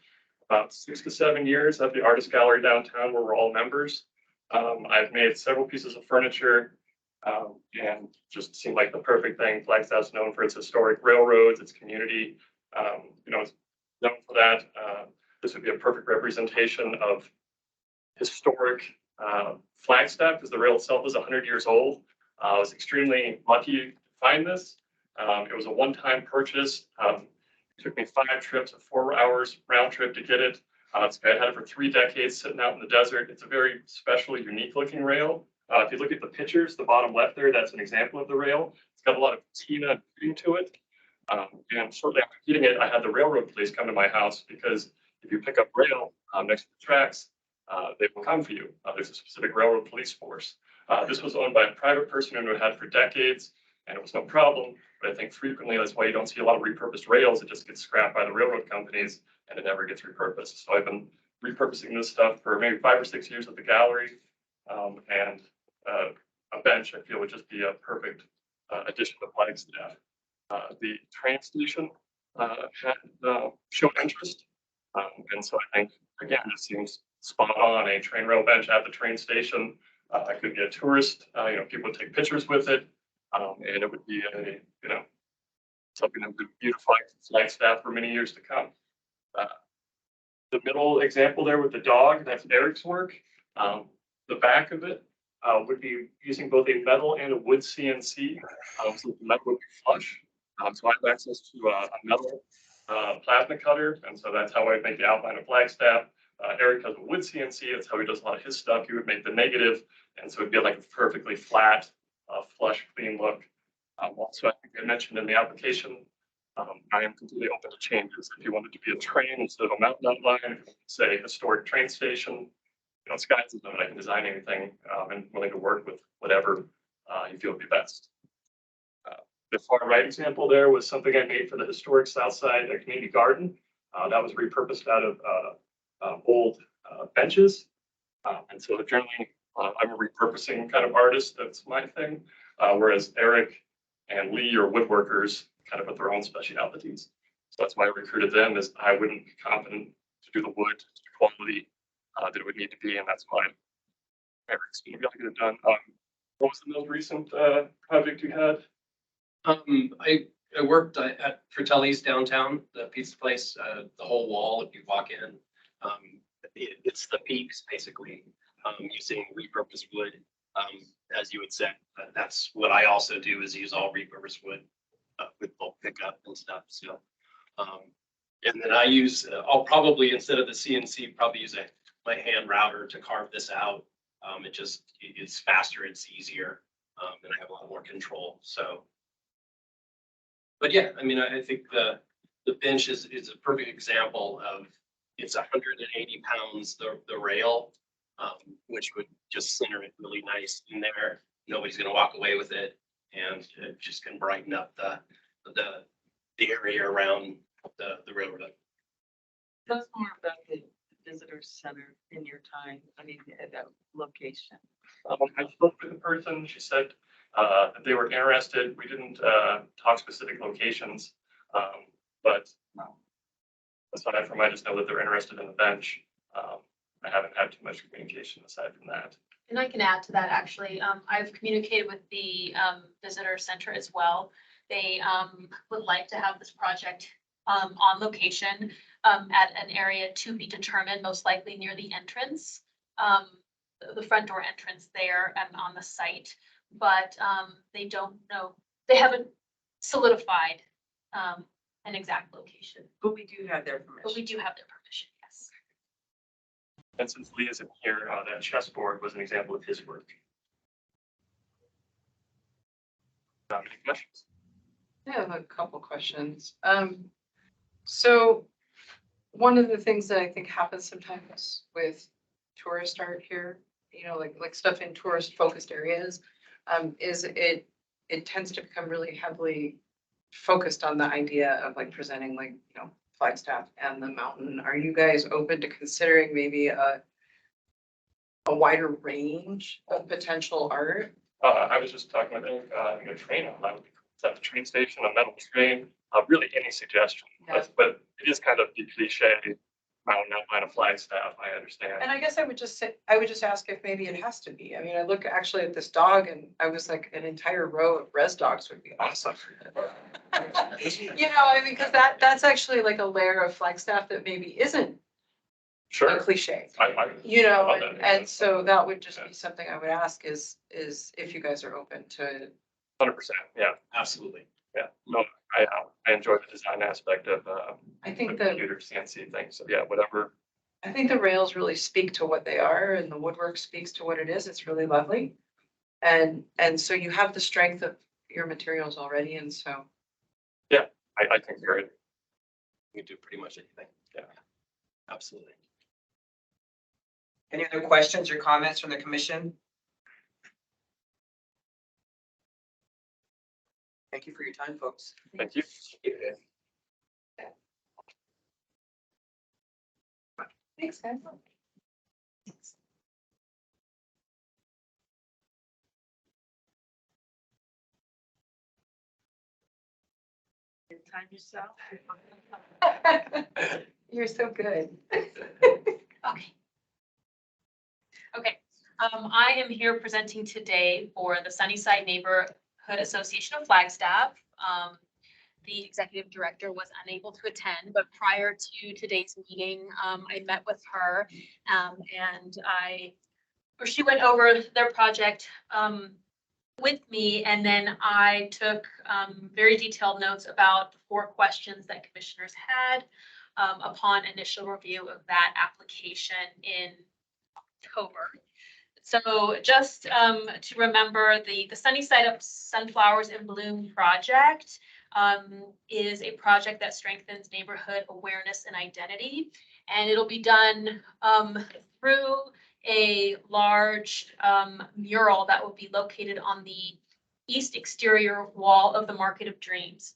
about 6 to 7 years at the Artist Gallery downtown, where we're all members. I've made several pieces of furniture and just seemed like the perfect thing. Flagstaff's known for its historic railroads, its community, it's known for that. This would be a perfect representation of historic Flagstaff, because the rail itself is 100 years old. I was extremely lucky to find this. It was a one-time purchase. It took me 5 trips of 4 hours round trip to get it. I had it for 3 decades sitting out in the desert. It's a very special, unique looking rail. If you look at the pictures, the bottom left there, that's an example of the rail. It's got a lot of patina and fitting to it. And shortly after getting it, I had the railroad police come to my house, because if you pick up rail next to the tracks, they will come for you. There's a specific railroad police force. This was owned by a private person who had had for decades, and it was no problem. But I think frequently that's why you don't see a lot of repurposed rails. It just gets scrapped by the railroad companies and it never gets repurposed. So I've been repurposing this stuff for maybe 5 or 6 years at the gallery. And a bench, I feel, would just be a perfect addition to Flagstaff. The train station had showed interest. And so I think, again, this seems spot on a train rail bench at the train station. It could be a tourist, people would take pictures with it. And it would be something that would beautify Flagstaff for many years to come. The middle example there with the dog, that's Eric's work. The back of it would be using both a metal and a wood CNC. So the metal would be flush. So I have access to a metal plasma cutter, and so that's how I make the outline of Flagstaff. Eric has a wood CNC. That's how he does a lot of his stuff. He would make the negative, and so it'd be like a perfectly flat, flush, clean look. Also, I think I mentioned in the application, I am completely open to changes. If you wanted to be a train instead of a mountain outline, say historic train station, sky's the limit. I can design anything, and willing to work with whatever you feel would be best. The far right example there was something I made for the historic South Side community garden. That was repurposed out of old benches. And so generally, I'm a repurposing kind of artist. That's my thing. Whereas Eric and Lee are woodworkers, kind of with their own specialities. So that's why I recruited them, is I wouldn't be confident to do the wood to the quality that it would need to be, and that's why Eric's going to be able to get it done. What was the most recent project you had? I worked at Fratelli's downtown, the pizza place, the whole wall, if you walk in, it's the peaks basically, using repurposed wood. As you had said, that's what I also do, is use all repurposed wood with bulk pickup and stuff. So, and then I'll probably, instead of the CNC, probably use my hand router to carve this out. It's faster, it's easier, and I have a lot more control. So, but yeah, I mean, I think the bench is a perfect example of, it's 180 pounds, the rail, which would just center it really nice in there. Nobody's going to walk away with it, and it just can brighten up the area around the railroad. Tell us more about the visitor center in your time, at that location. I spoke with the person. She said that they were interested. We didn't talk specific locations, but aside from, I just know that they're interested in the bench. I haven't had too much communication aside from that. And I can add to that, actually. I've communicated with the visitor center as well. They would like to have this project on location at an area to be determined, most likely near the entrance, the front door entrance there and on the site. But they don't know, they haven't solidified an exact location. But we do have their permission. But we do have their permission, yes. And since Lee isn't here, that chessboard was an example of his work. Any questions? I have a couple questions. So one of the things that I think happens sometimes with tourist art here, like stuff in tourist focused areas, is it tends to become really heavily focused on the idea of like presenting Flagstaff and the mountain. Are you guys open to considering maybe a wider range of potential art? I was just talking with Eric, a train outline would be cool. At the train station, a metal train, really any suggestion. Yeah. But it is kind of the cliche mountain outline of Flagstaff, I understand. And I guess I would just ask if maybe it has to be. I mean, I look actually at this dog and I was like, an entire row of res dogs would be awesome. Because that's actually like a layer of Flagstaff that maybe isn't a cliche. And so that would just be something I would ask is if you guys are open to. 100%, yeah, absolutely. Yeah, no, I enjoy the design aspect of I think the computer CNC thing. So yeah, whatever. I think the rails really speak to what they are, and the woodwork speaks to what it is. It's really lovely, and so you have the strength of your materials already, and so. Yeah, I think you're right. We do pretty much anything. Yeah, absolutely. Any other questions or comments from the commission? Thank you for your time, folks. Thank you. Thanks, guys. Time yourself. You're so good. Okay. I am here presenting today for the Sunnyside Neighborhood Association of Flagstaff. The executive director was unable to attend, but prior to today's meeting, I met with her and she went over their project with me, and then I took very detailed notes about the 4 questions that commissioners had upon initial review of that application in October. So just to remember, the Sunnyside Up Sunflowers in Bloom project is a project that strengthens neighborhood awareness and identity. And it'll be done through a large mural that will be located on the east exterior wall of the Market of Dreams.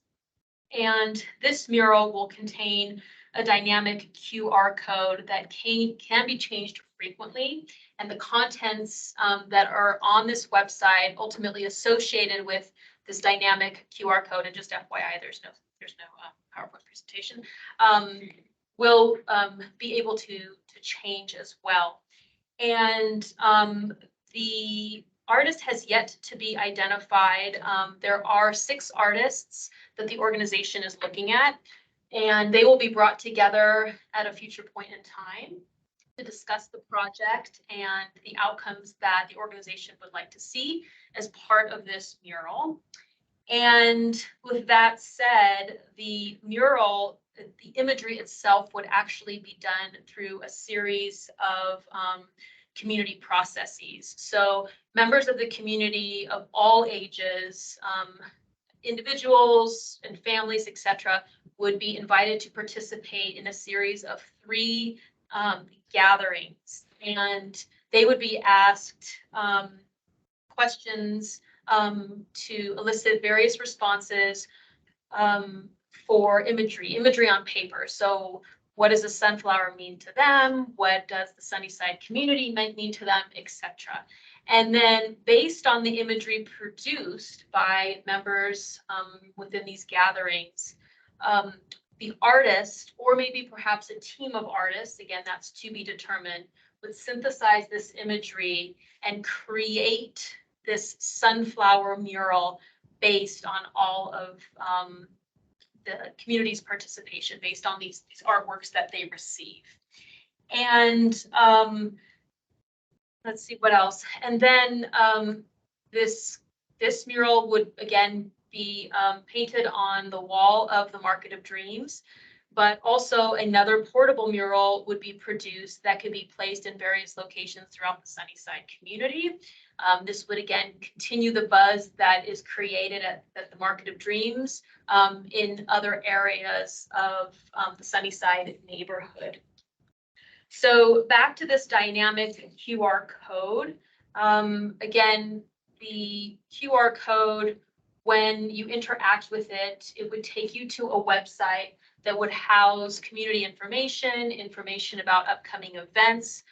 And this mural will contain a dynamic QR code that can be changed frequently, and the contents that are on this website ultimately associated with this dynamic QR code, and just FYI, there's no PowerPoint presentation, will be able to change as well. And the artist has yet to be identified. There are 6 artists that the organization is looking at, and they will be brought together at a future point in time to discuss the project and the outcomes that the organization would like to see as part of this mural. And with that said, the mural, the imagery itself would actually be done through a series of community processes. So members of the community of all ages, individuals and families, etc., would be invited to participate in a series of 3 gatherings, and they would be asked questions to elicit various responses for imagery on paper. So what does a sunflower mean to them? What does the Sunnyside community mean to them, etc. And then based on the imagery produced by members within these gatherings, the artist, or maybe perhaps a team of artists, again, that's to be determined, would synthesize this imagery and create this sunflower mural based on all of the community's participation, based on these artworks that they receive. And let's see what else. And then this mural would again be painted on the wall of the Market of Dreams, but also another portable mural would be produced that could be placed in various locations throughout the Sunnyside community. This would again continue the buzz that is created at the Market of Dreams in other areas of the Sunnyside neighborhood. So back to this dynamic QR code. Again, the QR code, when you interact with it, it would take you to a website that would house community information about upcoming events,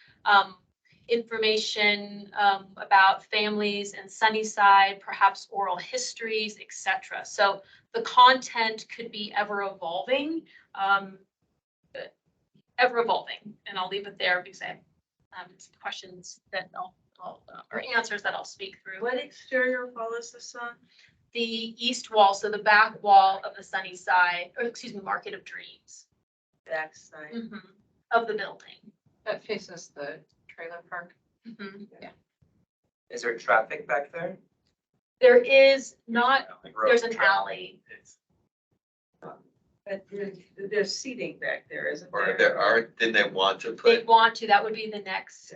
information about families in Sunnyside, perhaps oral histories, etc. So the content could be ever evolving, and I'll leave it there because I have some questions that or answers that I'll speak through. What exterior wall is this on? The east wall, so the back wall of the Sunnyside, or excuse me, Market of Dreams. Back side. Of the building. That faces the trailer park. Yeah. Is there traffic back there? There is not, Like there's an road alley. But there's seating back there, isn't Or there? there are, didn't they want to They put, want to, that would be the next.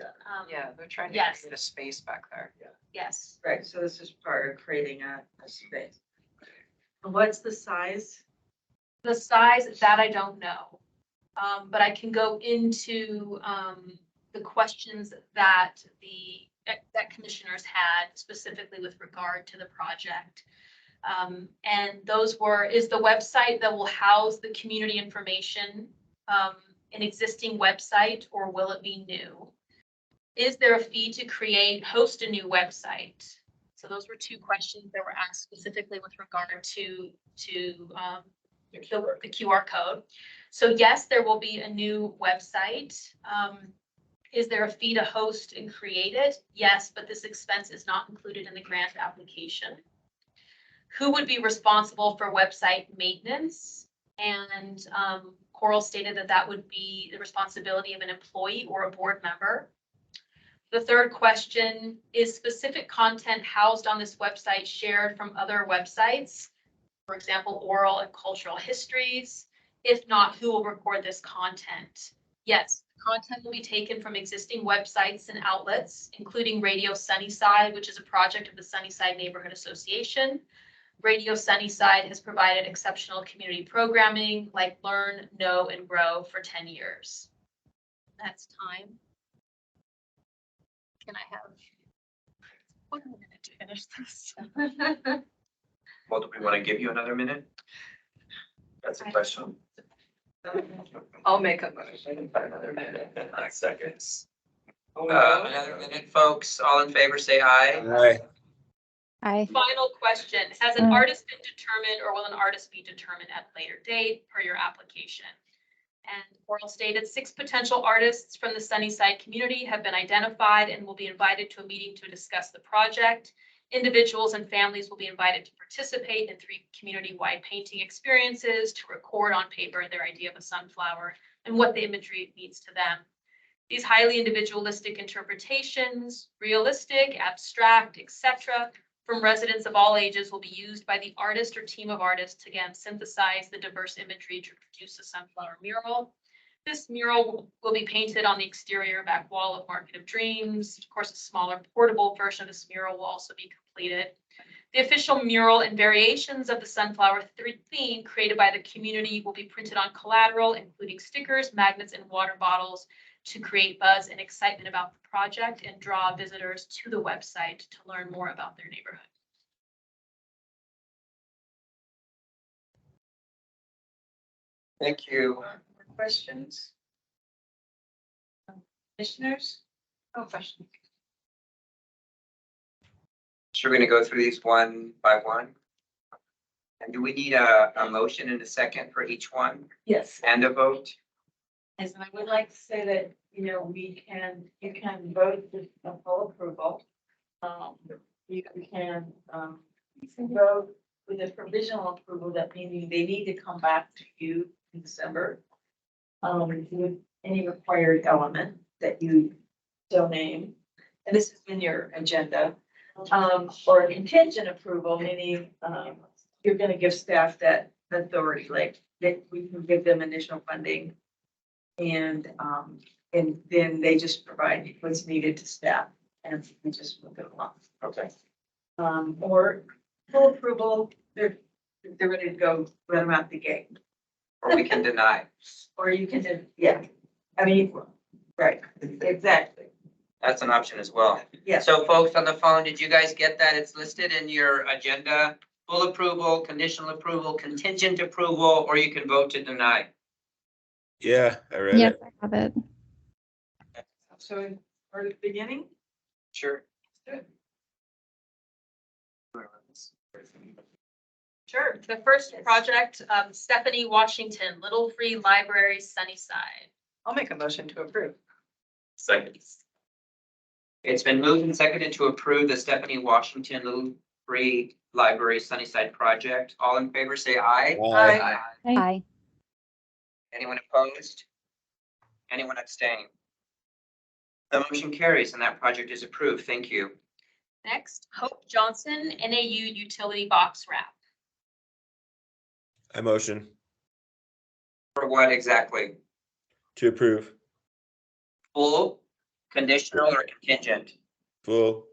Yeah, they're trying to Yes. create a space back there. Yes. Right, so this is part of creating a space. And what's the size? The size, that I don't know. But I can go into the questions that that commissioners had specifically with regard to the project. And those were, is the website that will house the community information an existing website, or will it be new? Is there a fee to host a new website? So those were 2 questions that were asked specifically with regard to the QR code. So yes, there will be a new website. Is there a fee to host and create it? Yes, but this expense is not included in the grant application. Who would be responsible for website maintenance? And Coral stated that that would be the responsibility of an employee or a board member. The third question, is specific content housed on this website shared from other websites? For example, oral and cultural histories. If not, who will record this content? Yes, content will be taken from existing websites and outlets, including Radio Sunnyside, which is a project of the Sunnyside Neighborhood Association. Radio Sunnyside has provided exceptional community programming like Learn, Know, and Grow for 10 years. That's time. Can I have 1 minute to finish this? Well, do we want to give you another minute? That's a question. I'll make a motion for another minute. 9 seconds. Another minute, folks. All in favor, say aye. Aye. Aye. Final question, has an artist been determined or will an artist be determined at a later date per your application? And Coral stated 6 potential artists from the Sunnyside community have been identified and will be invited to a meeting to discuss the project. Individuals and families will be invited to participate in 3 community-wide painting experiences to record on paper their idea of a sunflower and what the imagery means to them. These highly individualistic interpretations, realistic, abstract, etc., from residents of all ages will be used by the artist or team of artists to again synthesize the diverse imagery to produce a sunflower mural. This mural will be painted on the exterior back wall of Market of Dreams. Of course, a smaller portable version of this mural will also be completed. The official mural and variations of the sunflower theme created by the community will be printed on collateral, including stickers, magnets, and water bottles to create buzz and excitement about the project and draw visitors to the website to learn more about their neighborhood. Thank you. More questions? Commissioners? No questions. So we're going to go through these one by one. And do we need a motion and a second for each one Yes. and a vote? Yes, and I would like to say that, you can vote with a full approval. You can, vote with a provisional approval, that meaning they need to come back to you in December. With any required element that you so name, and this is in your agenda. Or a contingent approval, meaning, you're gonna give staff that authority, like, that we can give them initial funding. And then they just provide what's needed to staff, and we just move it along. Okay. Or full approval, they're ready to go, let them out the gate. Or we can deny. Or you can, yeah, I mean, right, exactly. That's an option as well. Yeah. So folks on the phone, did you guys get that? It's listed in your agenda. Full approval, conditional approval, contingent approval, or you can vote to deny. Yeah, I read Yes, it. I have it. So, or the beginning? Sure. Sure. The first project, Stephanie Washington, Little Free Library, Sunnyside. I'll make a motion to approve. Second. It's been moved and seconded to approve the Stephanie Washington Little Free Library Sunnyside project. All in favor, say aye. Aye. Aye. Anyone opposed? Anyone abstain? The motion carries and that project is approved. Thank you. Next, Hope Johnson, NAU Utility Box Wrap. I motion For what exactly? to approve. Full, conditional, or contingent? Full.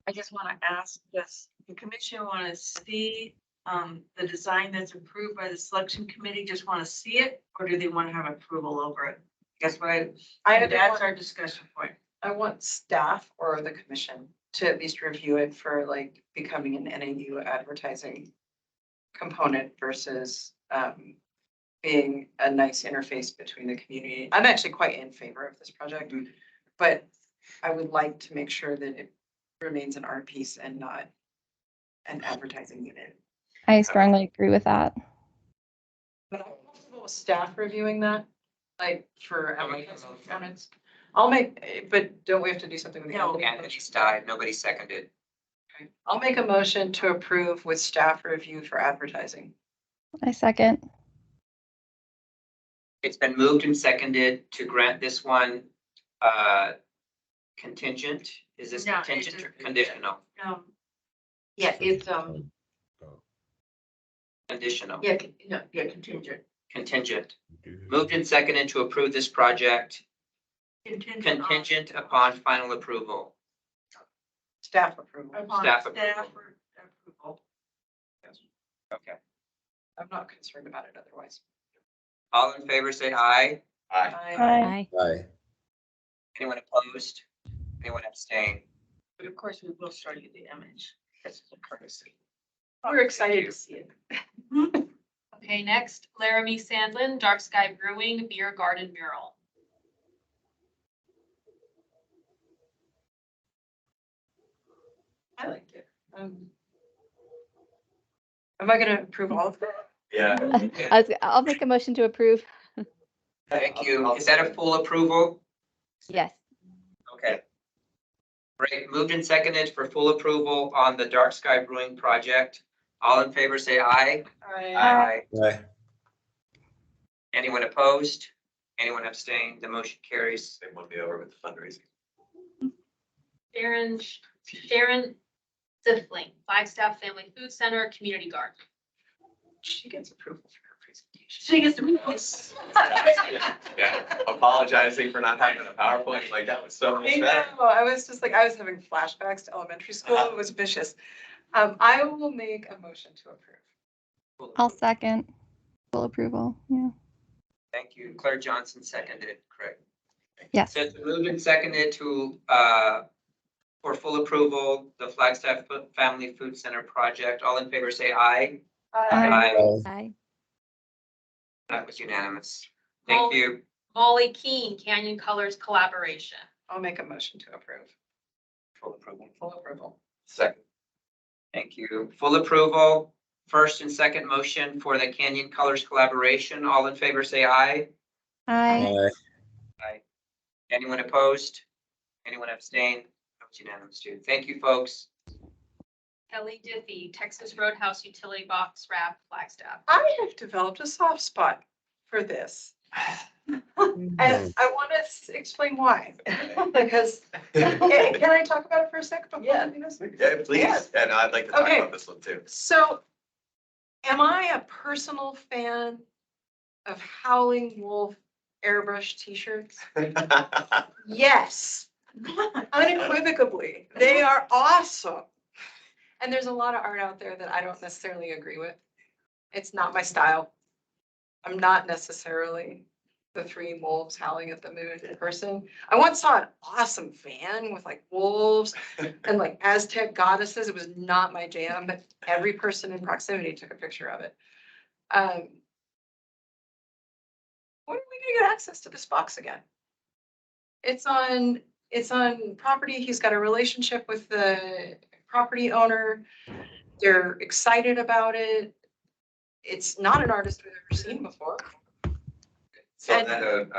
I just want to ask, does the commission want to see the design that's approved by the selection committee, just want to see it, or do they want to have approval over it? Guess what? That's our discussion point. I want staff or the commission to at least review it for like becoming an NAU advertising component versus being a nice interface between the community. I'm actually quite in favor of this project, but I would like to make sure that it remains an art piece and not an advertising unit. I strongly agree with that. But I'm comfortable with staff reviewing that? Like for I'll make a applicants and motion. performance? I'll make, but don't we have to do something with the No, Anthony? Anthony's died. Nobody seconded. Okay. I'll make a motion to approve with staff review for advertising. I second. It's been moved and seconded to grant this one contingent. Is this No, contingent or conditional? Yeah, it's, Conditional. yeah, no, yeah, contingent. Contingent. Moved and seconded to approve this project contingent upon final approval. Staff approval. Upon Staff staff approval. approval. Okay. I'm not concerned about it otherwise. All in favor, say aye. Aye. Aye. Anyone opposed? Anyone abstain? But of course, we will show you the image. This is a courtesy. We're excited to see it. Okay, next, Laramie Sandlin, Dark Sky Brewing Beer Garden Mural. I liked it. Am I gonna approve all of that? Yeah. I'll make a motion to approve. Thank you. Is that a full approval? Yes. Okay. Great. Moved and seconded for full approval on the Dark Sky Brewing project. All in favor, say aye. Aye. Aye. Anyone opposed? Anyone abstain? The motion carries. They won't be over with the fundraising. Sharon Sifling, Flagstaff Family Food Center, Community Garden. She gets approval for her presentation. She gets to. Yeah, apologizing for not having a PowerPoint, like that was so I much know, better. I was just like, I was having flashbacks to elementary school. It was vicious. I will make a motion to approve. I'll second. Full approval. Yeah. Thank you. Claire Johnson seconded, correct? Yes. So it's moved and seconded to, for full approval, the Flagstaff Family Food Center project. All in favor, say aye. Aye. That was unanimous. Thank you. Molly Keene, Canyon Colors Collaboration. I'll make a motion to approve. Full approval. Full approval. Second. Thank you. Full approval, first and second motion for the Canyon Colors collaboration. All in favor, say aye. Aye. Aye. Anyone opposed? Anyone abstain? That's unanimous too. Thank you, folks. Kelly Diffie, Texas Roadhouse Utility Box Wrap, Flagstaff. I have developed a soft spot for this. And I want to explain why. Because, can I talk about it for a second? Yeah. Yeah, please. And I'd like to talk Okay. about this one too. So, am I a personal fan of Howling Wolf airbrush t-shirts? Yes, unequivocally. They are awesome. And there's a lot of art out there that I don't necessarily agree with. It's not my style. I'm not necessarily the three wolves howling at the moon person. I once saw an awesome van with like wolves and like Aztec goddesses. It was not my jam, but every person in proximity took a picture of it. When are we gonna get access to this box again? It's on property. He's got a relationship with the property owner. They're excited about it. It's not an artist we've ever seen before. So And- then,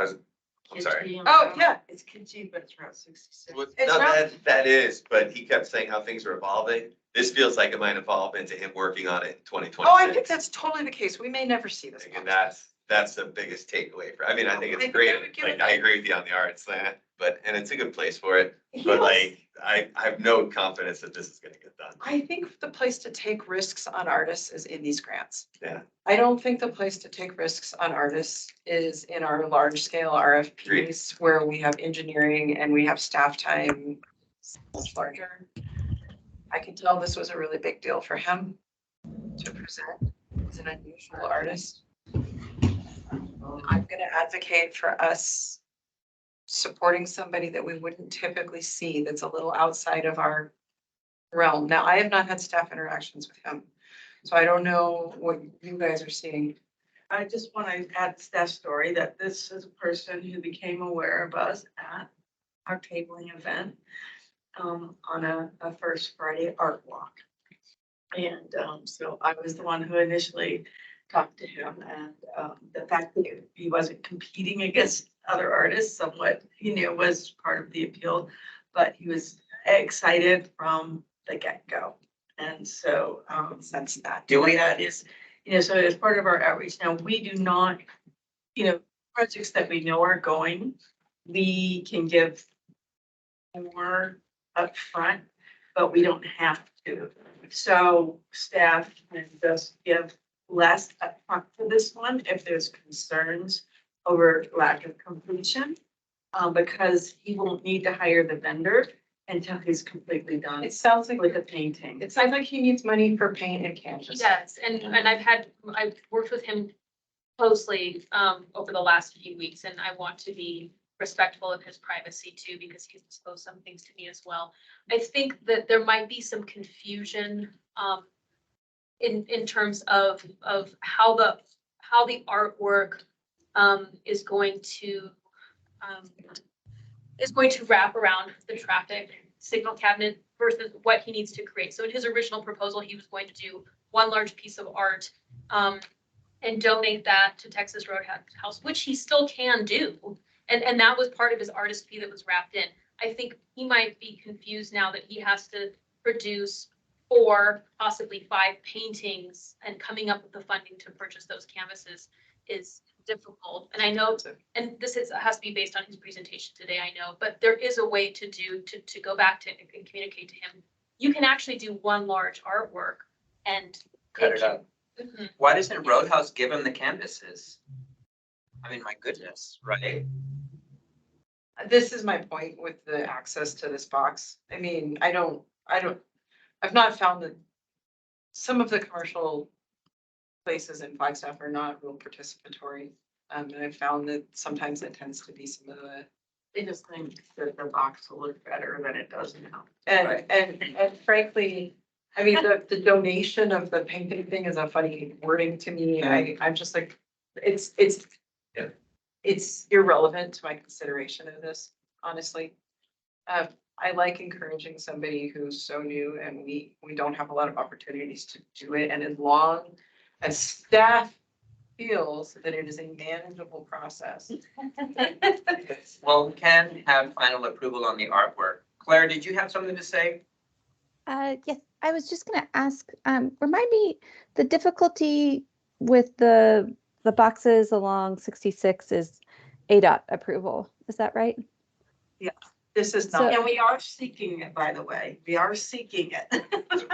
I'm sorry. Oh, yeah. It's Kitchi, but it's Route 66. Well, It's no, not- that is, but he kept saying how things are evolving. This feels like it might evolve into him working on it in 2026. Oh, I think that's totally the case. We may never see this. And box. that's the biggest takeaway for, I mean, I think I it's think great. I would give Like, it- I agree with you on the art slant, but, and it's a good place for it. He But was- like, I have no confidence that this is gonna get done. I think the place to take risks on artists is in these grants. Yeah. I don't think the place to take risks on artists is in our large scale RFPs where we have engineering and we have staff time much larger. I can tell this was a really big deal for him to present. He's an unusual artist. I'm gonna advocate for us supporting somebody that we wouldn't typically see that's a little outside of our realm. Now, I have not had staff interactions with him, so I don't know what you guys are seeing. I just want to add to that story that this is a person who became aware of us at our tabling event on a First Friday art walk. And so I was the one who initially talked to him, and the fact that he wasn't competing against other artists somewhat, was part of the appeal. But he was excited from the get-go. And so since that. Do we- That is, so as part of our outreach, now we do not, projects that we know are going, we can give more upfront, but we don't have to. So staff can just give less upfront for this one if there's concerns over lack of completion. Because he won't need to hire the vendor until he's completely done It sounds like, with the painting. it sounds like he needs money for paint and canvas. Yes, and I've worked with him closely over the last few weeks, and I want to be respectful of his privacy too, because he's disclosed some things to me as well. I think that there might be some confusion in terms of how the artwork is going to wrap around the traffic signal cabinet versus what he needs to create. So in his original proposal, he was going to do one large piece of art and donate that to Texas Roadhouse, which he still can do. And that was part of his artist fee that was wrapped in. I think he might be confused now that he has to produce 4, possibly 5 paintings, and coming up with the funding to purchase those canvases is difficult. And I know, and this has to be based on his presentation today, I know, but there is a way to go back to and communicate to him. You can actually do one large artwork and Cut it up. Mhm. Why doesn't Roadhouse give him the canvases? I mean, my goodness, right? This is my point with the access to this box. I mean, I've not found that some of the commercial places in Flagstaff are not real participatory. And I've found that sometimes it tends to be some of the. They just think that the box will look better than it does now. And frankly, I mean, the donation of the painting thing is a funny wording to me. I'm just like, it's irrelevant to my consideration of this, honestly. I like encouraging somebody who's so new, and we don't have a lot of opportunities to do it. And as long as staff feels that it is a manageable process. Well, we can have final approval on the artwork. Claire, did you have something to say? Yes, I was just gonna ask, remind me, the difficulty with the boxes along 66 is ADOT approval. Is that right? Yeah, this is not, and we are seeking it, by the way. We are seeking it.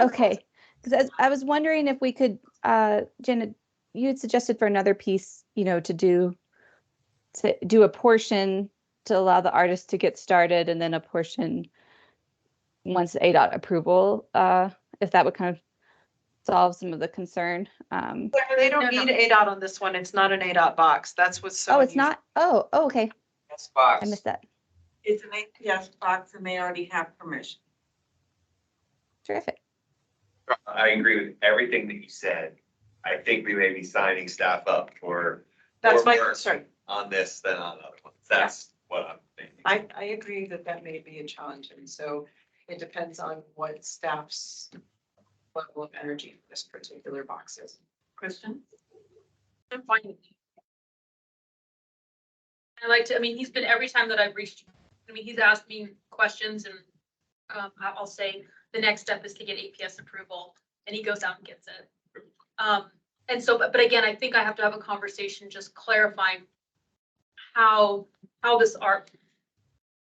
Okay, because I was wondering if we could, Jenna, you had suggested for another piece, to do a portion to allow the artist to get started, and then a portion once ADOT approval, if that would kind of solve some of the concern. They don't need ADOT on this one. It's not an ADOT box. That's what's so. Oh, it's not? Oh, okay. Yes, box. I missed that. It's an APS box and they already have permission. Terrific. I agree with everything that you said. I think we may be signing staff up for That's more my work concern. on this than on other ones. That's what I'm thinking. I agree that may be a challenge, and so it depends on what staff's level of energy for this particular box is. Kristen? I'm fine with it. I mean, he's been, every time that I've reached, he's asked me questions, and I'll say the next step is to get APS approval, and he goes out and gets it. And so, but again, I think I have to have a conversation just clarifying how this art.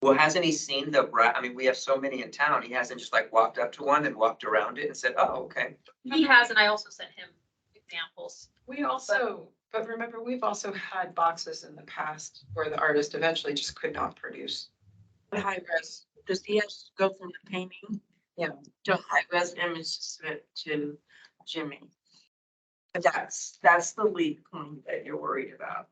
Well, hasn't he seen I mean, we have so many in town. He hasn't just like walked up to one and walked around it and said, oh, okay. He has, and I also sent him examples. We also, but remember, we've also had boxes in the past where the artist eventually just could not produce. High res, does he have to go from the painting? Yeah. To high res images to Jimmy. But that's the lead point that you're worried about.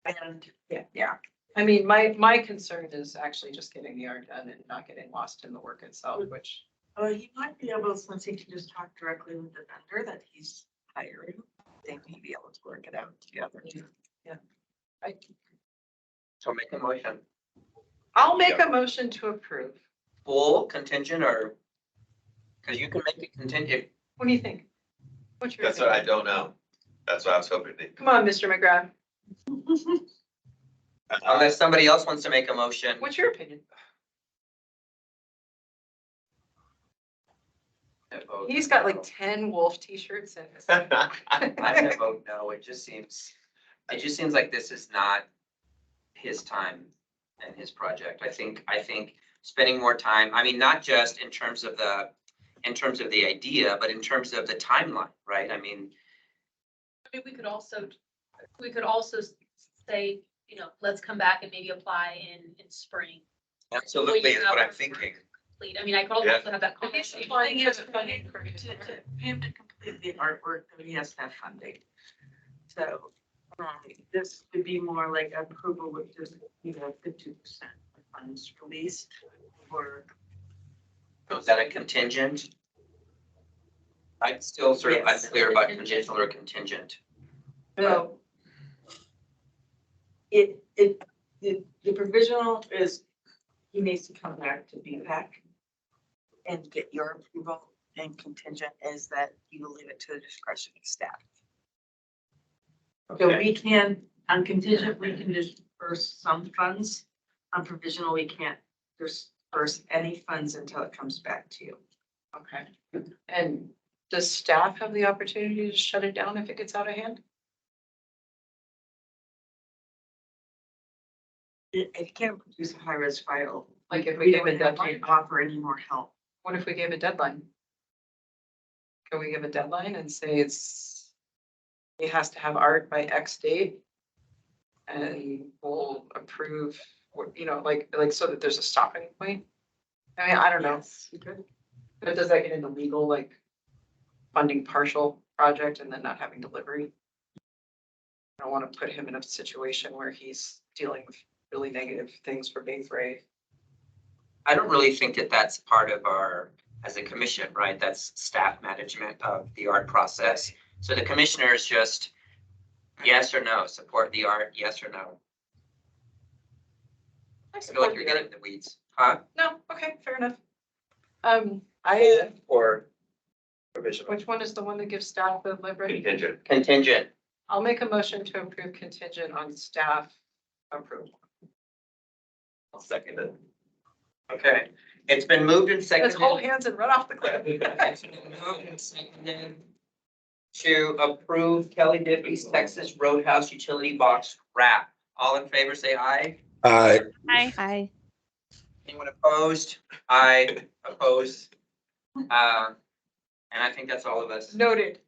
And yeah. I mean, my concern is actually just getting the art done and not getting lost in the work itself, which. He might be able, since he can just talk directly with the vendor that he's hiring, they may be able to work it out together. Yeah. So make a motion. I'll make a motion to approve. Full contingent or, because you can make it contingent. What do you think? What's your That's what I opinion? don't know. That's what I was hoping to. Come on, Mr. McGrath. Unless somebody else wants to make a motion. What's your opinion? He's got like 10 wolf t-shirts in his. I'm gonna vote no. It just seems like this is not his time and his project. I think spending more time, I mean, not just in terms of the idea, but in terms of the timeline, right? I mean, we could also say, you know, let's come back and maybe apply in spring. absolutely is what I'm thinking. I mean, I could also Yeah. have that The conversation. thing is, to him to complete the artwork, he has to have funding. So, this would be more like approval with just, 50% of funds released or. So is that a contingent? I'm still sort of Yes. unclear about conditional or contingent. No. The provisional is, he needs to come back to BPAC and get your approval, and contingent is that you will leave it to the discretion of staff. So we can, on contingent, we can disperse some funds. On provisional, we can't disperse any funds until it comes back to you. Okay. And does staff have the opportunity to shut it down if it gets out of hand? It can't produce a high-risk file. Like if We we give a don't have to deadline? offer any more help. What if we gave a deadline? Can we give a deadline and say he has to have art by X date? And we'll approve, like so that there's a stopping point? I mean, I don't know. But does that get into legal, like funding partial project and then not having delivery? I don't want to put him in a situation where he's dealing with really negative things for being brave. I don't really think that that's part of our, as a commission, right? That's staff management of the art process. So the commissioners just, yes or no, support the art, yes or no. I feel like you're getting in the weeds, huh? No, okay, fair enough. Or provisional. Which one is the one that gives staff the liberty? Contingent. Contingent. I'll make a motion to approve contingent on staff approval. I'll second it. Okay, it's been moved and Let's seconded. hold hands and run off the cliff. It's been moved and seconded to approve Kelly Diffie's Texas Roadhouse Utility Box wrap. All in favor, say aye. Aye. Aye. Anyone opposed? Aye, opposed. And I think that's all of us. Noted.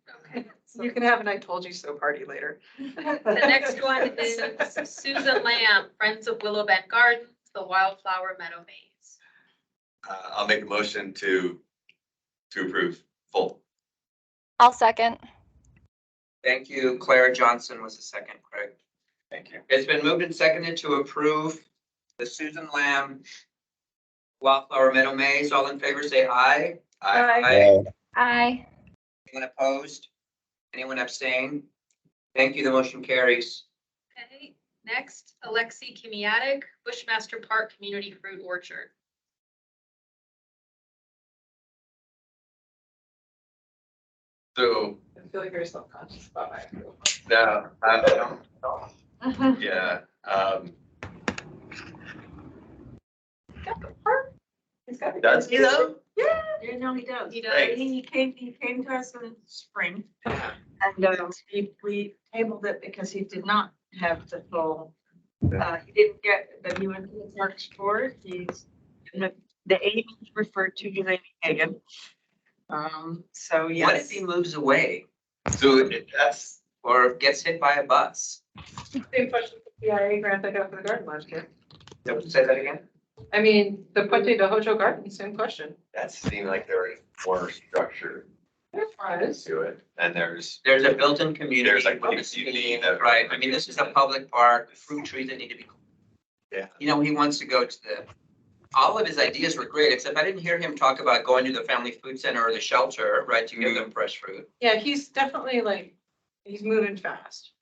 You can have an I told you so party later. The next one is Susan Lamb, Friends of Willow Bend Gardens, the Wildflower Meadow Maze. I'll make a motion to approve full. I'll second. Thank you. Clara Johnson was the second, Craig. Thank you. It's been moved and seconded to approve the Susan Lamb Wildflower Meadow Maze. All in favor, say aye. Aye. Aye. Anyone opposed? Anyone abstain? Thank you. The motion carries. Okay, next, Alexi Kimiatic, Bushmaster Park Community Fruit Orchard. So, I feel like very self-conscious about my approval. no, I don't. Yeah, Got the part. He's got the. Does he though? Yeah, no, he does. He does. Great. He came to us in spring. And we tabled it because he did not have the full, he didn't get the new parks for it. The Amy referred to as Amy Hagan. So yes. What if he moves away So that's, or gets hit by a bus? Same question for the PIA grant I got for the garden last year. Say that again? I mean, the Puente de Hojo garden, same question. that seemed like there was more structure to it. And there's a built-in community. There's like community that. Right. I mean, this is a public park, fruit trees that need to be. Yeah. You know, he wants to go to all of his ideas were great, except I didn't hear him talk about going to the family food center or the shelter, right, to give them fresh fruit. Yeah, he's definitely he's moving fast.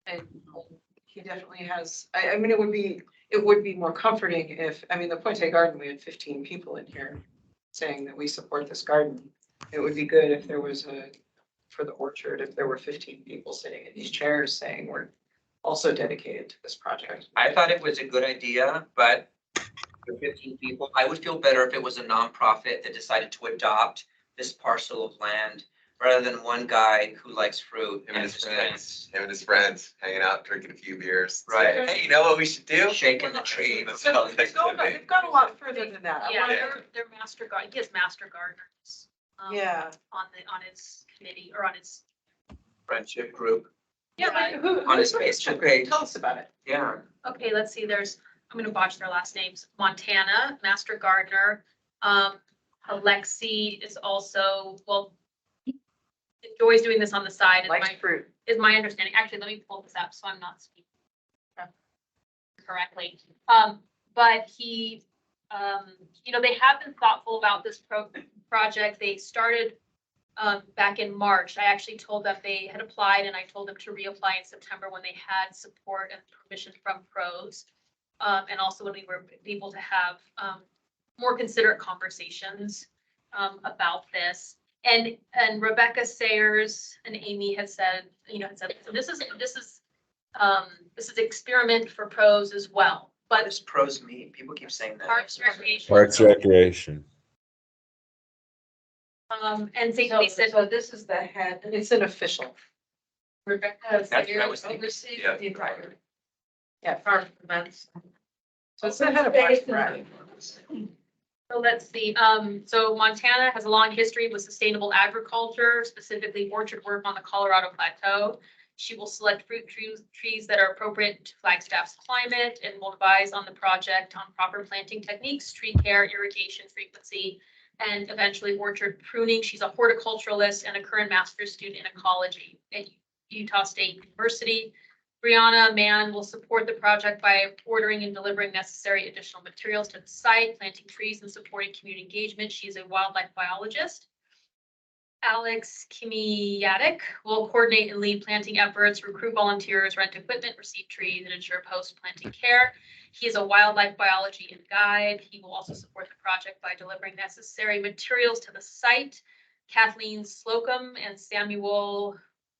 And he definitely has, I mean, it would be more comforting if, I mean, the Puente Garden, we had 15 people in here saying that we support this garden. It would be good if there was for the orchard if there were 15 people sitting in these chairs saying we're also dedicated to this project. I thought it was a good idea, but for 15 people, I would feel better if it was a nonprofit that decided to adopt this parcel of land rather than one guy who likes fruit Him and his friends hanging out, drinking a few beers. Right. Hey, you know what we should do? Shaking the tree. That's So how they've things gone, would be. they've gone a lot further than that. I Yeah, wanna- they're master garden, he has master gardeners. Yeah. On his committee or on his. Friendship group. Yeah, Like who? On his who's Facebook this? page. Tell us about it. Yeah. Okay, let's see, I'm gonna botch their last names. Montana, master gardener. Alexi is also, well, Joy's doing this on the side. Likes fruit. Is my understanding. Actually, let me pull this up so I'm not speaking correctly. But he, they have been thoughtful about this project. They started back in March. I actually told them they had applied and I told them to reapply in September when they had support and permission from pros. And also when we were able to have more considerate conversations about this. And Rebecca Sayers and Amy had said, so this is experiment for pros as well. What But does pros mean? People keep saying that. Parks Recreation. Parks Recreation. And they said, So this is the head. It's an official. Rebecca That's what I Sayers was thinking. oversees Yeah. the entire Yeah. park events. So it's the head of Parks and Rec. so let's see, so Montana has a long history with sustainable agriculture, specifically orchard work on the Colorado Plateau. She will select fruit trees that are appropriate to Flagstaff's climate and will advise on the project on proper planting techniques, tree care, irrigation frequency, and eventually orchard pruning. She's a horticulturalist and a current master's student in ecology at Utah State University. Brianna Mann will support the project by ordering and delivering necessary additional materials to the site, planting trees, and supporting community engagement. She's a wildlife biologist. Alex Kimiadik will coordinate and lead planting efforts, recruit volunteers, rent equipment, receive trees, and ensure post-planting care. He is a wildlife biology and guide. He will also support the project by delivering necessary materials to the site. Kathleen Slocum and Samuel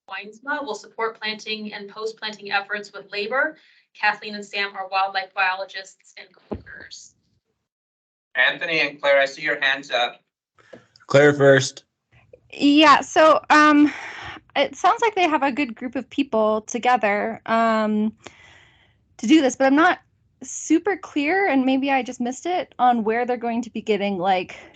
Weinsma will support planting and post-planting efforts with labor. Kathleen and Sam are wildlife biologists and gardeners. Anthony and Claire, I see your hands up. Claire first. Yeah, so it sounds like they have a good group of people together to do this, but I'm not super clear, and maybe I just missed it, on where they're going to be getting,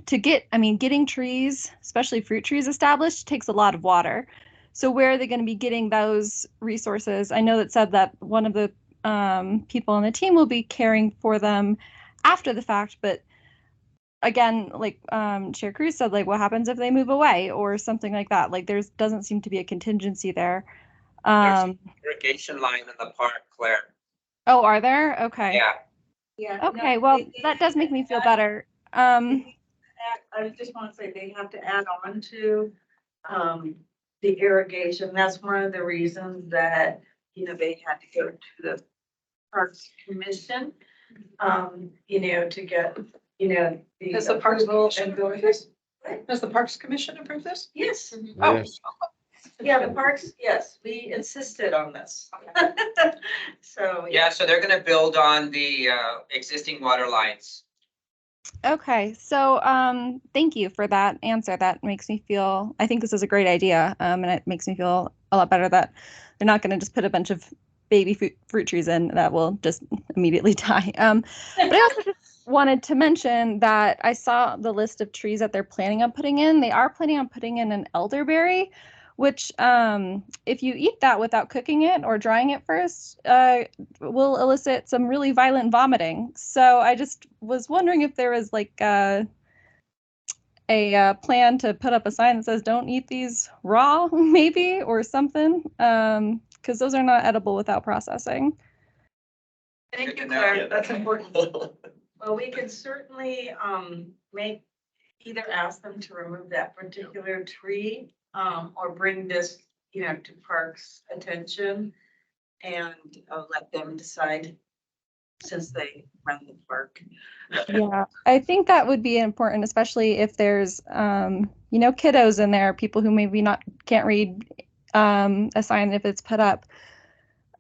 getting trees, especially fruit trees established, takes a lot of water. So where are they going to be getting those resources? I know that said that one of the people on the team will be caring for them after the fact, but again, Chair Cruz said, what happens if they move away or something like that? There doesn't seem to be a contingency there. There's an irrigation line in the park, Claire. Oh, are there? Okay. Yeah. Yeah. Okay, well, that does make me feel better. I just want to say they have to add on to the irrigation. That's one of the reasons that, they had to go to the Parks Commission, to get, Has the Parks approval Commission and go approved this? Has the Parks Commission approved this? Yes. Yes. Yeah, the parks, yes, we insisted on this. So. Yeah, so they're gonna build on the existing water lines. Okay, so thank you for that answer. That makes me feel, I think this is a great idea, and it makes me feel a lot better that they're not going to just put a bunch of baby fruit trees in that will just immediately die. But I also just wanted to mention that I saw the list of trees that they're planning on putting in. They are planning on putting in an elderberry, which if you eat that without cooking it or drying it first, will elicit some really violent vomiting. So I just was wondering if there was a plan to put up a sign that says don't eat these raw, maybe, or something, because those are not edible without processing. Thank you, Claire. That's important. Well, we can certainly either ask them to remove that particular tree or bring this, to Parks' attention and let them decide since they run the park. Yeah, I think that would be important, especially if there's, you know, kiddos in there, people who maybe not can't read a sign if it's put up.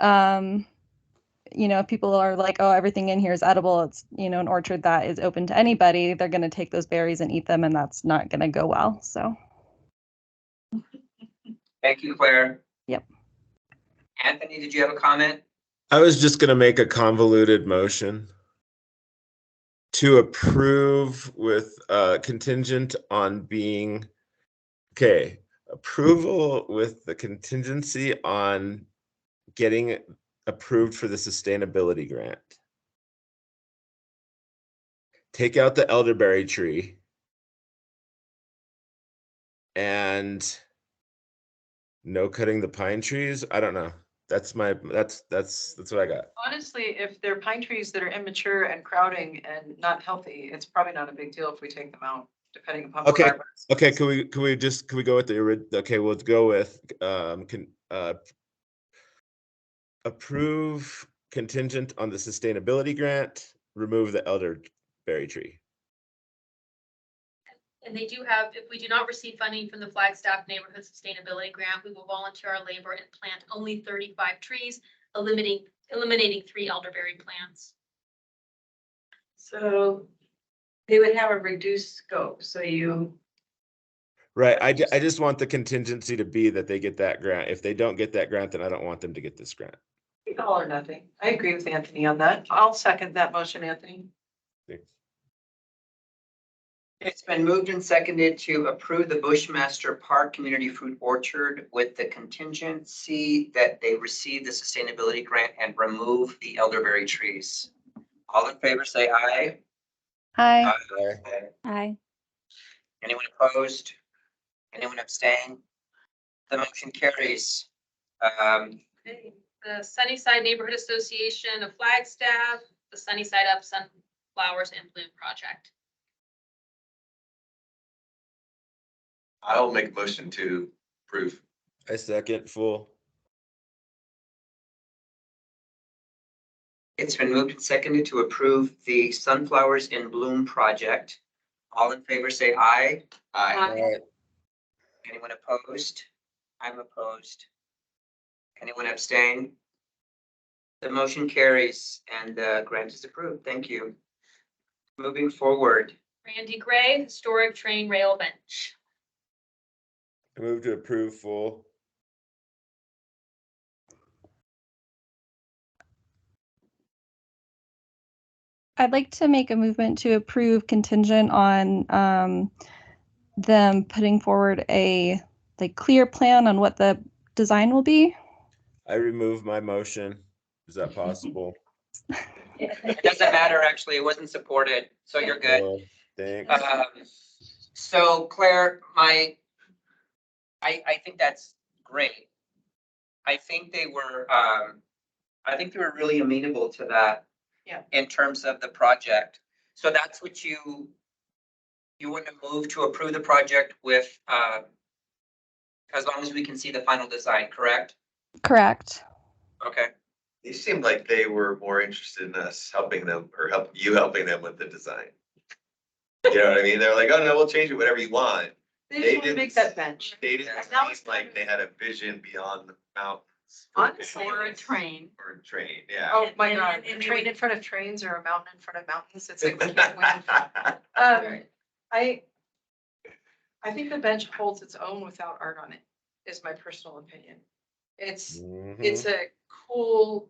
You know, if people are like, oh, everything in here is edible, it's, you know, an orchard that is open to anybody, they're going to take those berries and eat them, and that's not going to go well. So. Thank you, Claire. Yep. Anthony, did you have a comment? I was just gonna make a convoluted motion to approve with contingent on being, okay, approval with the contingency on getting approved for the sustainability grant. Take out the elderberry tree. And no cutting the pine trees. I don't know. That's what I got. Honestly, if they're pine trees that are immature and crowding and not healthy, it's probably not a big deal if we take them out, depending upon. Okay. What our- Okay. Can we go with okay, we'll go with approve contingent on the sustainability grant, remove the elderberry tree. And they do have, if we do not receive funding from the Flagstaff Neighborhood Sustainability Grant, we will volunteer our labor and plant only 35 trees, eliminating 3 elderberry plants. So they would have a reduced scope, so you. Right. I just want the contingency to be that they get that grant. If they don't get that grant, then I don't want them to get this grant. All or nothing. I agree with Anthony on that. I'll second that motion, Anthony. Thanks. It's been moved and seconded to approve the Bushmaster Park Community Fruit Orchard with the contingency that they receive the sustainability grant and remove the elderberry trees. All in favor, say aye. Hi. Aye. Aye. Anyone opposed? Anyone abstain? The motion carries. The Sunnyside Neighborhood Association of Flagstaff, the Sunnyside Up Sunflowers in Bloom project. I'll make a motion to approve. I second full. It's been moved and seconded to approve the Sunflowers in Bloom project. All in favor, say aye. Aye. Anyone opposed? I'm opposed. Anyone abstain? The motion carries and the grant is approved. Thank you. Moving forward. Randy Gray, Historic Train Rail Bench. I move to approve full. I'd like to make a movement to approve contingent on them putting forward a clear plan on what the design will be. I remove my motion. Is that possible? It doesn't matter, actually. It wasn't supported, so you're good. Well, thanks. So Claire, I think that's great. I think they were really amenable to that. Yeah. In terms of the project. So that's what you want to move to approve the project with, as long as we can see the final design, correct? Correct. Okay. They seemed like they were more interested in us helping them or helping them with the design. You know what I mean? They're like, oh no, we'll change it whatever you want. They just want to make that bench. They didn't That was seem like they had a vision beyond the mountains. Honestly, or a train. Or a train, yeah. Oh my God, and a they train would- in front of trains or a mountain in front of mountains. It's like, we can't win. I think the bench holds its own without art on it, is my personal opinion. It's a cool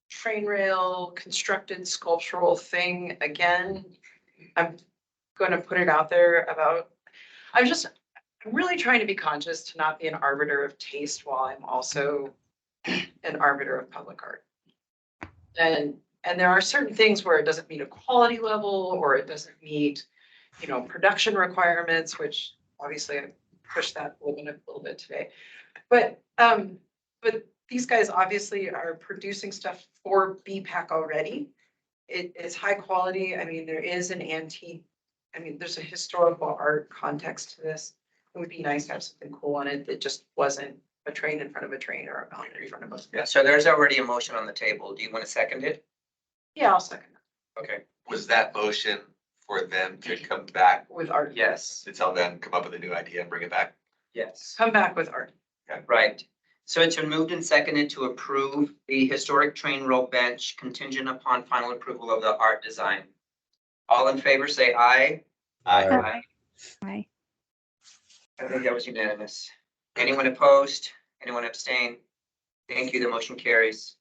train rail constructed sculptural thing. Again, I'm gonna put it out there about, I'm really trying to be conscious to not be an arbiter of taste while I'm also an arbiter of public art. And there are certain things where it doesn't meet a quality level or it doesn't meet, production requirements, which obviously I pushed that limit a little bit today. But these guys obviously are producing stuff for BPAC already. It is high quality. I mean, there is an antique, there's a historical art context to this. It would be nice to have something cool on it that just wasn't a train in front of a train or a mountain in front of us. Yeah, so there's already a motion on the table. Do you want to second it? Yeah, I'll second that. Okay. Was that motion for them to come back With art. Yes, to tell them, come up with a new idea and bring it back? yes. Come back with art. Right. So it's been moved and seconded to approve the historic train rope bench contingent upon final approval of the art design. All in favor, say aye. Aye. Aye. I think that was unanimous. Anyone opposed? Anyone abstain? Thank you. The motion carries.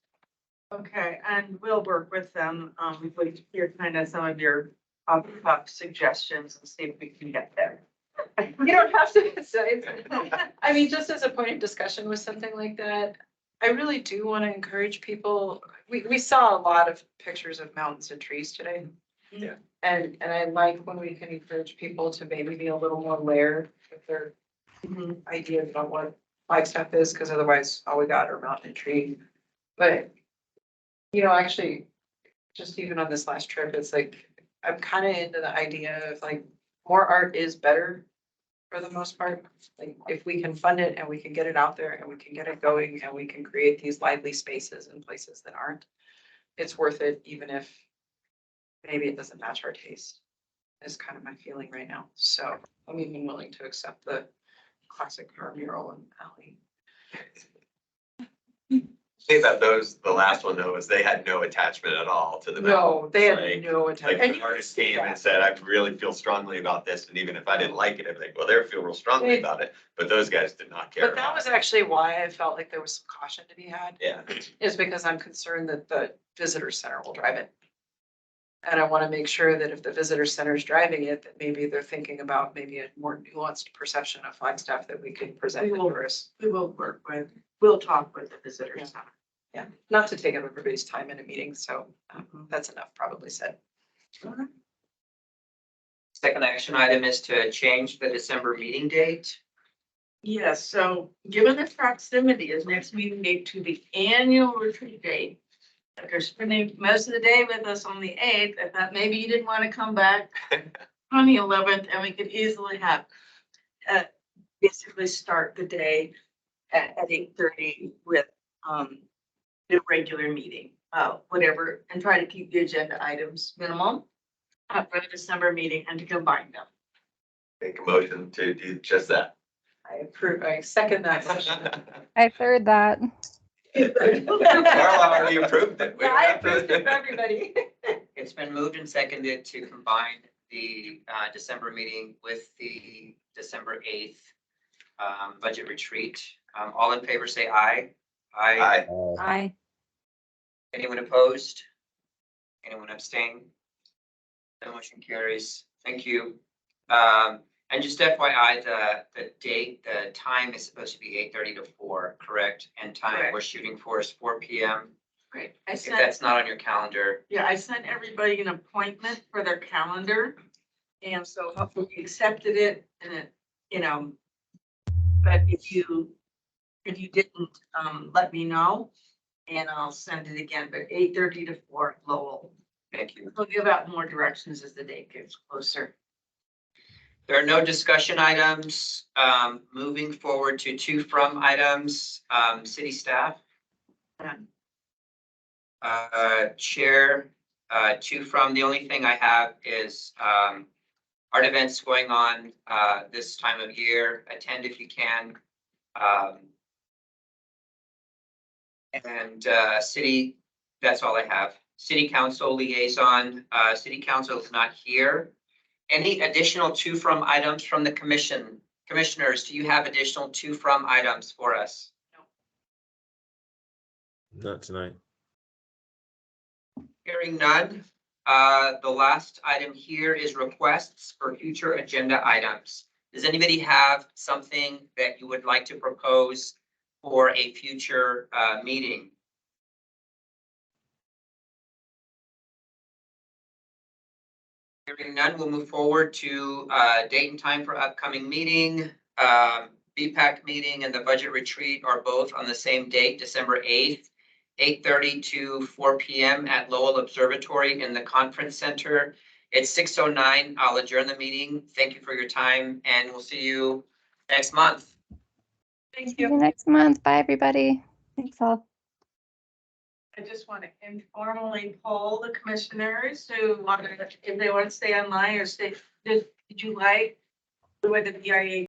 Okay, and we'll work with them. If we hear kind of some of your off-the-cuff suggestions and see if we can get there. You don't have to say. I mean, just as a point of discussion with something like that, I really do want to encourage people. We saw a lot of pictures of mountains and trees today. Yeah. And I like when we can encourage people to maybe be a little more layered with their ideas about what Flagstaff is, because otherwise all we got are mountain and tree. But, you know, actually, just even on this last trip, it's like, I'm kind of into the idea of like, more art is better for the most part. Like, if we can fund it and we can get it out there and we can get it going and we can create these lively spaces in places that aren't, it's worth it, even if maybe it doesn't match our taste, is kind of my feeling right now. So I'm even willing to accept the classic car mural in alley. The thing about those, the last one though, is they had no attachment at all to the No, they had Like- no Like attention. the artist came and said, I really feel strongly about this, and even if I didn't like it, I'd be like, well, they feel real strongly about it, but those guys did not care. But that was actually why I felt like there was some caution to be had, Yeah, is because I'm concerned that the visitor center will drive it. And I want to make sure that if the visitor center is driving it, that maybe they're thinking about maybe a more nuanced perception of Flagstaff that we could present to tourists. We'll talk with the visitors. Yeah. Yeah, not to take up everybody's time in a meeting, so that's enough probably said. Second action item is to change the December meeting date. Yes, so given the proximity of next meeting date to the annual retreat date, if you're spending most of the day with us on the 8th, I thought maybe you didn't want to come back on the 11th, and we could easily have basically start the day at 8:30 with the regular meeting, whatever, and try to keep the agenda items minimal for the December meeting and to combine them. make a motion to do just that. I approve, I second that motion. I third that. Carla already approved it. We Yeah, don't I have to- approved it for everybody. It's been moved and seconded to combine the December meeting with the December 8th budget retreat. All in favor, say aye. Aye. Aye. Anyone opposed? Anyone abstain? The motion carries. Thank you. And just FYI, the date, the time is supposed to be 8:30 to 4, correct? And time Correct. we're shooting for is 4 p.m. Right. I If sent, that's not on your calendar, yeah, I sent everybody an appointment for their calendar. And so hopefully you accepted it and it, but if you didn't, let me know and I'll send it again, but 8:30 to 4 Lowell. thank you. We'll give out more directions as the date gets closer. There are no discussion items. Moving forward to two from items, city staff. Chair, two from, the only thing I have is art events going on this time of year. Attend if you can. And city, that's all I have. City council liaison, city council is not here. Any additional two from items from the commission? Commissioners, do you have additional two from items for us? Not tonight. Hearing none. The last item here is requests for future agenda items. Does anybody have something that you would like to propose for a future meeting? Hearing none, we'll move forward to date and time for upcoming meeting. BPAC meeting and the budget retreat are both on the same date, December 8th, 8:30 to 4 p.m. at Lowell Observatory in the conference center. It's 6:09. I'll adjourn the meeting. Thank you for your time and we'll see you next month. Thank See you next month. Bye, everybody. Thanks all. I just want to informally poll the commissioners who want to, if they want to stay online or stay, did you like the way the BIA